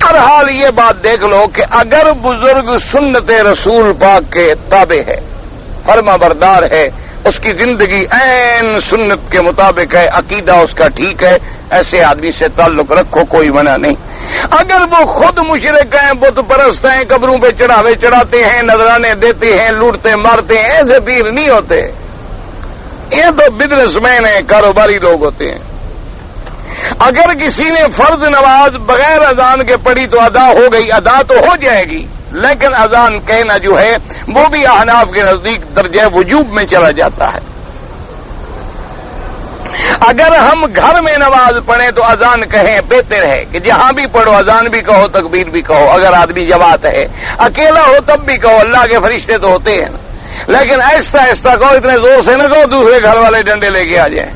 ہر حال یہ بات دیکھ لو کہ اگر بزرگ سنت رسول پاک کے تابع ہے, فرما بردار ہے, اس کی زندگی عین سنت کے مطابق ہے, عقیدہ اس کا ٹھیک ہے, ایسے آدمی سے تعلق رکھو, کوئی منع نہیں. اگر وہ خود مشرک ہیں, بت پرست ہیں, قبروں پہ چڑھاوے چڑھاتے ہیں, نذرانے دیتے ہیں, لوٹتے مارتے ہیں, ایسے پیر نہیں ہوتے. یہ تو بزنس مین ہیں, کاروباری لوگ ہوتے ہیں. اگر کسی نے فرض نماز بغیر اذان کے پڑھی تو ادا ہو گئی, ادا تو ہو جائے گی, لیکن اذان کہنا جو ہے وہ بھی احناف کے نزدیک درجہ وجوب میں چلا جاتا ہے. اگر ہم گھر میں نماز پڑھیں تو اذان کہیں بہتر ہے کہ جہاں بھی پڑھو اذان بھی کہو, تکبیر بھی کہو. اگر آدمی جماعت ہے, اکیلا ہو تب بھی کہو, اللہ کے فرشتے تو ہوتے ہیں نا, لیکن آہستہ آہستہ کہو, اتنے زور سے نہ کہو دوسرے گھر والے ڈنڈے لے کے آ جائیں.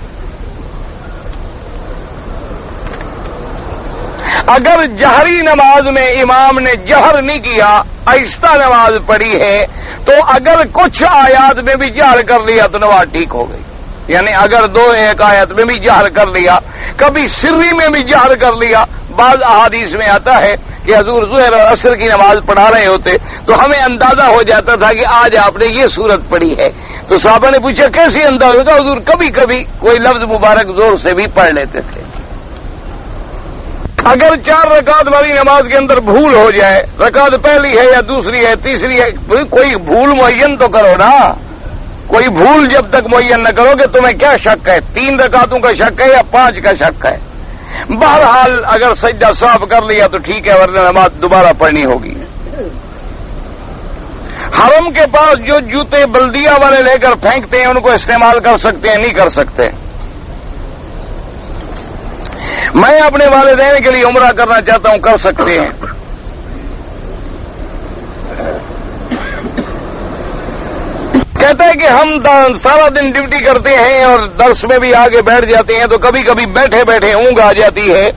اگر جہری نماز میں امام نے جہر نہیں کیا, آہستہ نماز پڑھی ہے, تو اگر کچھ آیات میں بھی جہر کر لیا تو نماز ٹھیک ہو گئی. یعنی اگر 2-1 آیت میں بھی جہر کر لیا, کبھی سری میں بھی جہر کر لیا. بعض احادیث میں آتا ہے کہ حضور ظہر اور عصر کی نماز پڑھا رہے ہوتے تو ہمیں اندازہ ہو جاتا تھا کہ آج آپ نے یہ سورت پڑھی ہے. تو صحابہ نے پوچھا کیسے اندازہ ہوتا؟ حضور کبھی کبھی کوئی لفظ مبارک زور سے بھی پڑھ لیتے تھے. اگر 4 رکعت والی نماز کے اندر بھول ہو جائے, رکعت پہلی ہے یا دوسری ہے تیسری ہے, کوئی بھول معین تو کرو نا. کوئی بھول جب تک معین نہ کرو کہ تمہیں کیا شک ہے, 3 رکعتوں کا شک ہے یا 5 کا شک ہے. بہرحال اگر سجدہ صاف کر لیا تو ٹھیک ہے, ورنہ نماز دوبارہ پڑھنی ہوگی. حرم کے پاس جو جوتے بلدیہ والے لے کر پھینکتے ہیں ان کو استعمال کر سکتے ہیں, نہیں کر سکتے. میں اپنے والدین کے لیے عمرہ کرنا چاہتا ہوں، کر سکتے ہیں۔ کہتا ہے کہ ہم سارا دن ڈیوٹی کرتے ہیں اور درس میں بھی آگے بیٹھ جاتے ہیں، تو کبھی کبھی بیٹھے بیٹھے اونگ آ جاتی ہے۔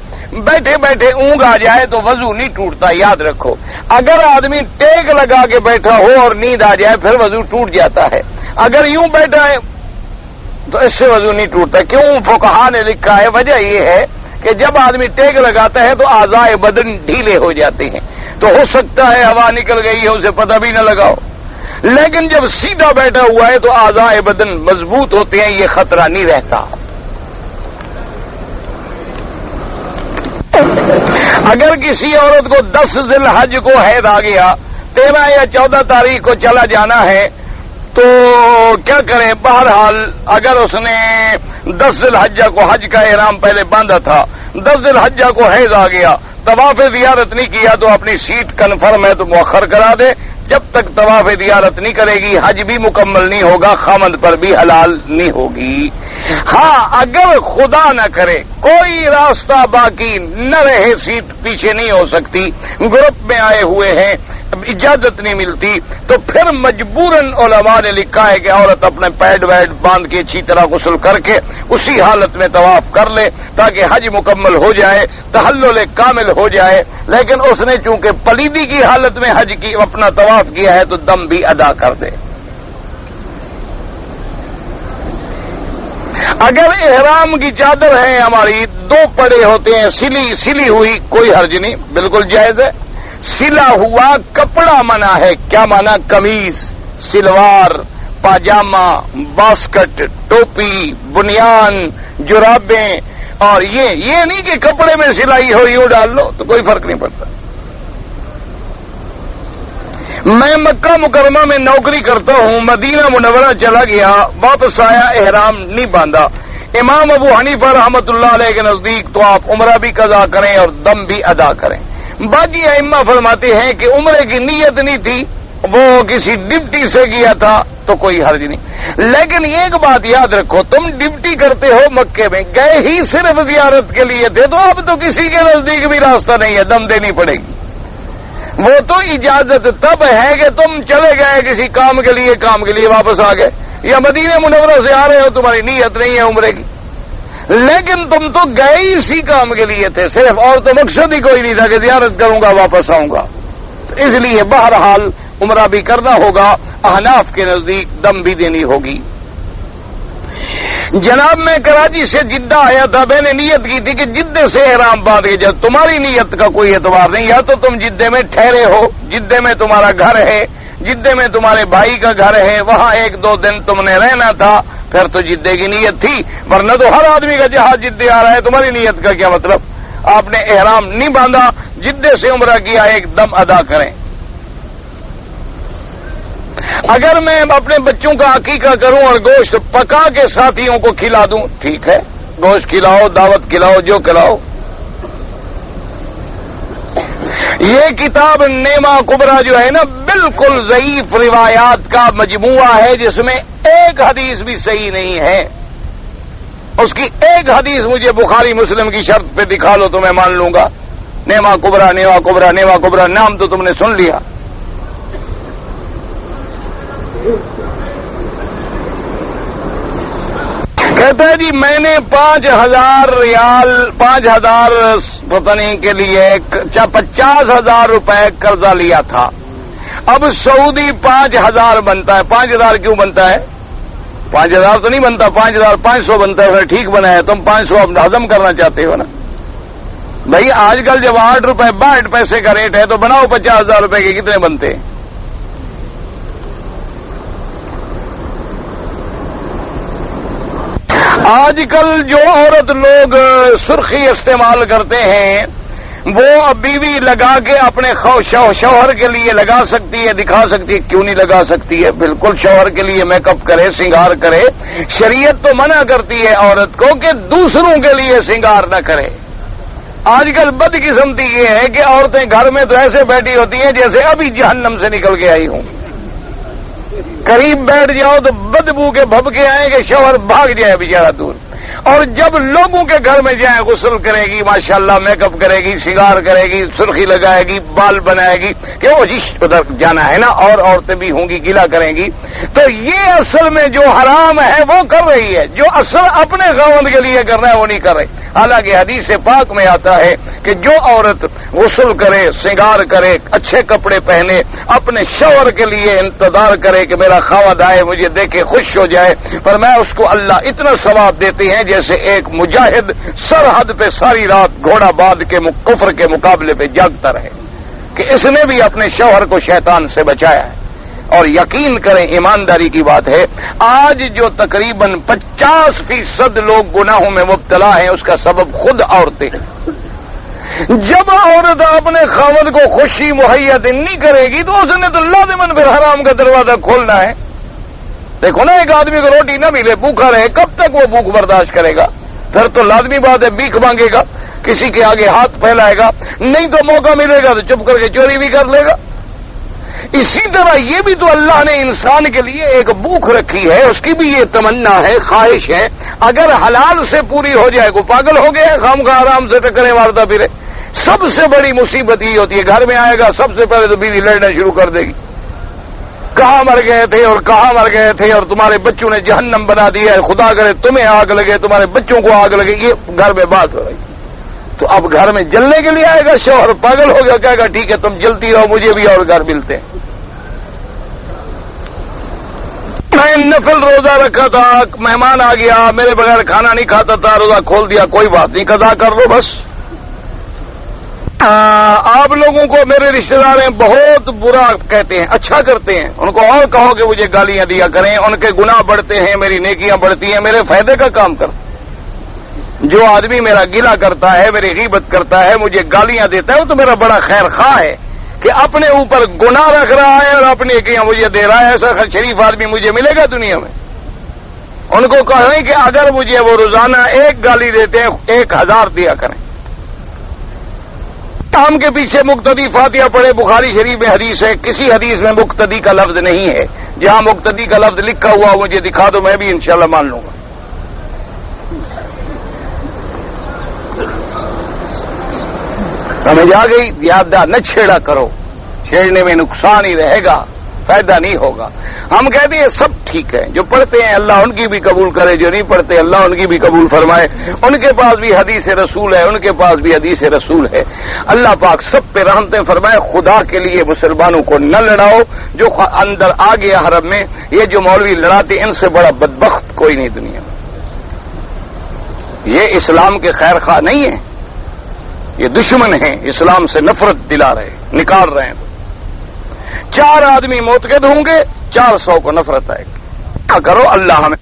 بیٹھے بیٹھے اونگ آ جائے تو وضو نہیں ٹوٹتا، یاد رکھو۔ اگر آدمی ٹیک لگا کے بیٹھا ہو اور نیند آ جائے پھر وضو ٹوٹ جاتا ہے۔ اگر یوں بیٹھا ہے تو اس سے وضو نہیں ٹوٹتا۔ کیوں؟ فقہا نے لکھا ہے، وجہ یہ ہے کہ جب آدمی ٹیک لگاتا ہے تو اعضائے بدن ڈھیلے ہو جاتے ہیں، تو ہو سکتا ہے ہوا نکل گئی ہے اسے پتہ بھی نہ لگاؤ، لیکن جب سیدھا بیٹھا ہوا ہے تو اعضائے بدن مضبوط ہوتے ہیں، یہ خطرہ نہیں رہتا۔ اگر کسی عورت کو 10 ذی الحج کو حیض آ گیا، 13 یا 14 تاریخ کو چلا جانا ہے، تو کیا کریں؟ بہرحال اگر اس نے 10 ذی الحجہ کو حج کا احرام پہلے باندھا تھا، 10 ذی الحجہ کو حیض آ گیا، طواف زیارت نہیں کیا تو اپنی سیٹ کنفرم ہے تو مؤخر کرا دے۔ جب تک طواف زیارت نہیں کرے گی حج بھی مکمل نہیں ہوگا، خامند پر بھی حلال نہیں ہوگی۔ ہاں، اگر خدا نہ کرے کوئی راستہ باقی نہ رہے، سیٹ پیچھے نہیں ہو سکتی، گروپ میں آئے ہوئے ہیں، اجازت نہیں ملتی، تو پھر مجبوراً علماء نے لکھا ہے کہ عورت اپنے پیڈ ویڈ باندھ کے اچھی طرح غسل کر کے اسی حالت میں طواف کر لے تاکہ حج مکمل ہو جائے، تحلل کامل ہو جائے۔ لیکن اس نے چونکہ پلیدی کی حالت میں حج کی اپنا طواف کیا ہے تو دم بھی ادا کر دے۔ اگر احرام کی چادر ہے ہماری، 2 پڑے ہوتے ہیں، سلی ہوئی، کوئی حرج نہیں، بالکل جائز ہے۔ سلا ہوا کپڑا منع ہے۔ کیا منع؟ قمیص، سلوار، پاجامہ، باسکٹ، ٹوپی، بنیان، جرابیں، اور یہ نہیں کہ کپڑے میں سلائی ہو یوں ڈال لو تو کوئی فرق نہیں پڑتا۔ میں مکہ مکرمہ میں نوکری کرتا ہوں، مدینہ منورہ چلا گیا، واپس آیا، احرام نہیں باندھا۔ امام ابو حنیفہ رحمۃ اللہ علیہ کے نزدیک تو آپ عمرہ بھی قضا کریں اور دم بھی ادا کریں۔ باقی ائمہ فرماتے ہیں کہ عمرے کی نیت نہیں تھی، وہ کسی ڈپٹی سے کیا تھا تو کوئی حرج نہیں۔ لیکن ایک بات یاد رکھو، تم ڈپٹی کرتے ہو مکے میں، گئے ہی صرف زیارت کے لیے تھے، تو اب تو کسی کے نزدیک بھی راستہ نہیں ہے، دم دینی پڑے گی۔ وہ تو اجازت تب ہے کہ تم چلے گئے کسی کام کے لیے واپس آ گئے، یا مدینہ منورہ سے آ رہے ہو، تمہاری نیت نہیں ہے عمرے کی، لیکن تم تو گئے ہی اسی کام کے لیے تھے صرف، اور تو مقصد ہی کوئی نہیں تھا کہ زیارت کروں گا واپس آؤں گا، تو اس لیے بہرحال عمرہ بھی کرنا ہوگا، احناف کے نزدیک دم بھی دینی ہوگی۔ جناب میں کراچی سے جدہ آیا تھا، میں نے نیت کی تھی کہ جدے سے احرام باندھ کے جب تمہاری نیت کا کوئی اعتبار نہیں، یا تو تم جدے میں ٹھہرے ہو، جدے میں تمہارا گھر ہے، جدے میں تمہارے بھائی کا گھر ہے، وہاں 1-2 دن تم نے رہنا تھا، پھر تو جدے کی نیت تھی، ورنہ تو ہر آدمی کا جہاز جدے آ رہا ہے، تمہاری نیت کا کیا مطلب؟ آپ نے احرام نہیں باندھا، جدے سے عمرہ کیا، ایک دم ادا کریں۔ اگر میں اپنے بچوں کا عقیقہ کروں اور گوشت پکا کے ساتھیوں کو کھلا دوں، ٹھیک ہے، گوشت کھلاؤ، دعوت کھلاؤ، جو کھلاؤ۔ یہ کتاب نیما کبرا جو ہے نا، بالکل ضعیف روایات کا مجموعہ ہے، جس میں ایک حدیث بھی صحیح نہیں ہے۔ اس کی ایک حدیث مجھے بخاری مسلم کی شرط پہ دکھا لو تو میں مان لوں گا۔ نیما کبرا، نیما کبرا، نیما کبرا، نام تو تم نے سن لیا۔ کہتا ہے جی میں نے 5,000 ریال، 5,000 پتہ نہیں کے لیے 50,000 روپے قرضہ لیا تھا، اب سعودی 5,000 بنتا ہے۔ 5,000 کیوں بنتا ہے؟ 5,000 تو نہیں بنتا، 5,500 بنتا ہے، ٹھیک بنا ہے، تم 500 اب ہضم کرنا چاہتے ہو نا بھائی۔ آج کل جب 8 روپے 62 پیسے کا ریٹ ہے تو بناؤ 50,000 روپے کے کتنے بنتے ہیں؟ آج کل جو عورت لوگ سرخی استعمال کرتے ہیں وہ بیوی لگا کے اپنے شوہر کے لیے لگا سکتی ہے، دکھا سکتی ہے، کیوں نہیں لگا سکتی ہے؟ بالکل شوہر کے لیے میک اپ کرے، سنگار کرے۔ شریعت تو منع کرتی ہے عورت کو کہ دوسروں کے لیے سنگار نہ کرے۔ آج کل بدقسمتی یہ ہے کہ عورتیں گھر میں تو ایسے بیٹھی ہوتی ہیں جیسے ابھی جہنم سے نکل کے آئی ہوں، قریب بیٹھ جاؤ تو بدبو کے بھبکے آئیں کہ شوہر بھاگ جائے بیچارہ دور۔ اور جب لوگوں کے گھر میں جائیں غسل کرے گی، ماشاءاللہ میک اپ کرے گی، سنگار کرے گی، سرخی لگائے گی، بال بنائے گی کہ وہ جی ادھر جانا ہے نا، اور عورتیں بھی ہوں گی، گیلا کریں گی، تو یہ اصل میں جو حرام ہے وہ کر رہی ہے، جو اصل اپنے خاوند کے لیے کرنا ہے وہ نہیں کر رہی۔ حالانکہ حدیث پاک میں آتا ہے کہ جو عورت غسل کرے، سنگار کرے، اچھے کپڑے پہنے، اپنے شوہر کے لیے انتظار کرے کہ میرا خاوند آئے، مجھے دیکھے خوش ہو جائے، پر میں اس کو اللہ اتنا ثواب دیتے ہیں جیسے ایک مجاہد سرحد پہ ساری رات گھوڑا باندھ کے کفر کے مقابلے پہ جاگتا رہے، کہ اس نے بھی اپنے شوہر کو شیطان سے بچایا ہے۔ اور یقین کریں، ایمانداری کی بات ہے، آج جو تقریباً 50% لوگ گناہوں میں مبتلا ہیں، اس کا سبب خود عورتیں ہیں۔ جب عورت اپنے خاوند کو خوشی مہیا نہیں کرے گی تو اس نے تو لازماً پھر حرام کا دروازہ کھولنا ہے۔ دیکھو نا، ایک آدمی کو روٹی نہ ملے، بھوکا رہے، کب تک وہ بھوک برداشت کرے گا؟ پھر تو لازمی بات ہے بھیک مانگے گا، کسی کے آگے ہاتھ پھیلائے گا، نہیں تو موقع ملے گا تو چپ کر کے چوری بھی کر لے گا۔ اسی طرح یہ بھی تو اللہ نے انسان کے لیے ایک بھوک رکھی ہے، اس کی بھی یہ تمنا ہے، خواہش ہے، اگر حلال سے پوری ہو جائے گو پاگل ہو گیا، خام کا آرام سے ٹکرے مارتا پھرے۔ سب سے بڑی مصیبت یہ ہوتی ہے، گھر میں آئے گا سب سے پہلے تو بیوی لڑنا شروع کر دے گی، کہاں مر گئے تھے اور کہاں مر گئے تھے، اور تمہارے بچوں نے جہنم بنا دیا ہے، خدا کرے تمہیں آگ لگے، تمہارے بچوں کو آگ لگے، یہ گھر میں بات ہو رہی۔ تو اب گھر میں جلنے کے لیے آئے گا شوہر، پاگل ہو گیا، کہے گا ٹھیک ہے تم جلتی رہو، مجھے بھی اور گھر ملتے ہیں۔ میں نفل روزہ رکھا تھا، مہمان آ گیا، میرے بغیر کھانا نہیں کھاتا تھا، روزہ کھول دیا، کوئی بات نہیں، قضا کر لو بس۔ آپ لوگوں کو میرے رشتہ دار ہیں بہت برا کہتے ہیں، اچھا کرتے ہیں، ان کو اور کہو کہ مجھے گالیاں دیا کریں، ان کے گناہ بڑھتے ہیں، میری نیکیاں بڑھتی ہیں، میرے فائدے کا کام کر۔ جو آدمی میرا گلہ کرتا ہے، میری غیبت کرتا ہے، مجھے گالیاں دیتا ہے، وہ تو میرا بڑا خیر خواہ ہے کہ اپنے اوپر گناہ رکھ رہا ہے اور اپنی نیکیاں مجھے دے رہا ہے۔ ایسا شریف آدمی مجھے ملے گا دنیا میں؟ ان کو کہیں کہ اگر مجھے وہ روزانہ ایک گالی دیتے ہیں 1000 دیا کریں۔ کام کے پیچھے مقتدی فاتحہ پڑھے، بخاری شریف میں حدیث ہے، کسی حدیث میں مقتدی کا لفظ نہیں ہے، جہاں مقتدی کا لفظ لکھا ہوا مجھے دکھا دو، میں بھی انشاءاللہ مان لوں گا۔ سمجھ آ گئی؟ یاددار نہ چھیڑا کرو، چھیڑنے میں نقصان ہی رہے گا، فائدہ نہیں ہوگا۔ ہم کہتے ہیں سب ٹھیک ہے، جو پڑھتے ہیں اللہ ان کی بھی قبول کرے، جو نہیں پڑھتے اللہ ان کی بھی قبول فرمائے، ان کے پاس بھی حدیث رسول ہے، ان کے پاس بھی حدیث رسول ہے۔ اللہ پاک سب پہ رحمتیں فرمائے۔ خدا کے لیے مسلمانوں کو نہ لڑاؤ، جو اندر آ گیا حرم میں، یہ جو مولوی لڑاتے ان سے بڑا بدبخت کوئی نہیں دنیا میں۔ یہ اسلام کے خیر خواہ نہیں ہے، یہ دشمن ہیں، اسلام سے نفرت دلا رہے، نکال رہے ہیں۔ 4 آدمی موتقد ہوں گے، 400 کو نفرت آئے گی۔ کیا کرو، اللہ ہمیں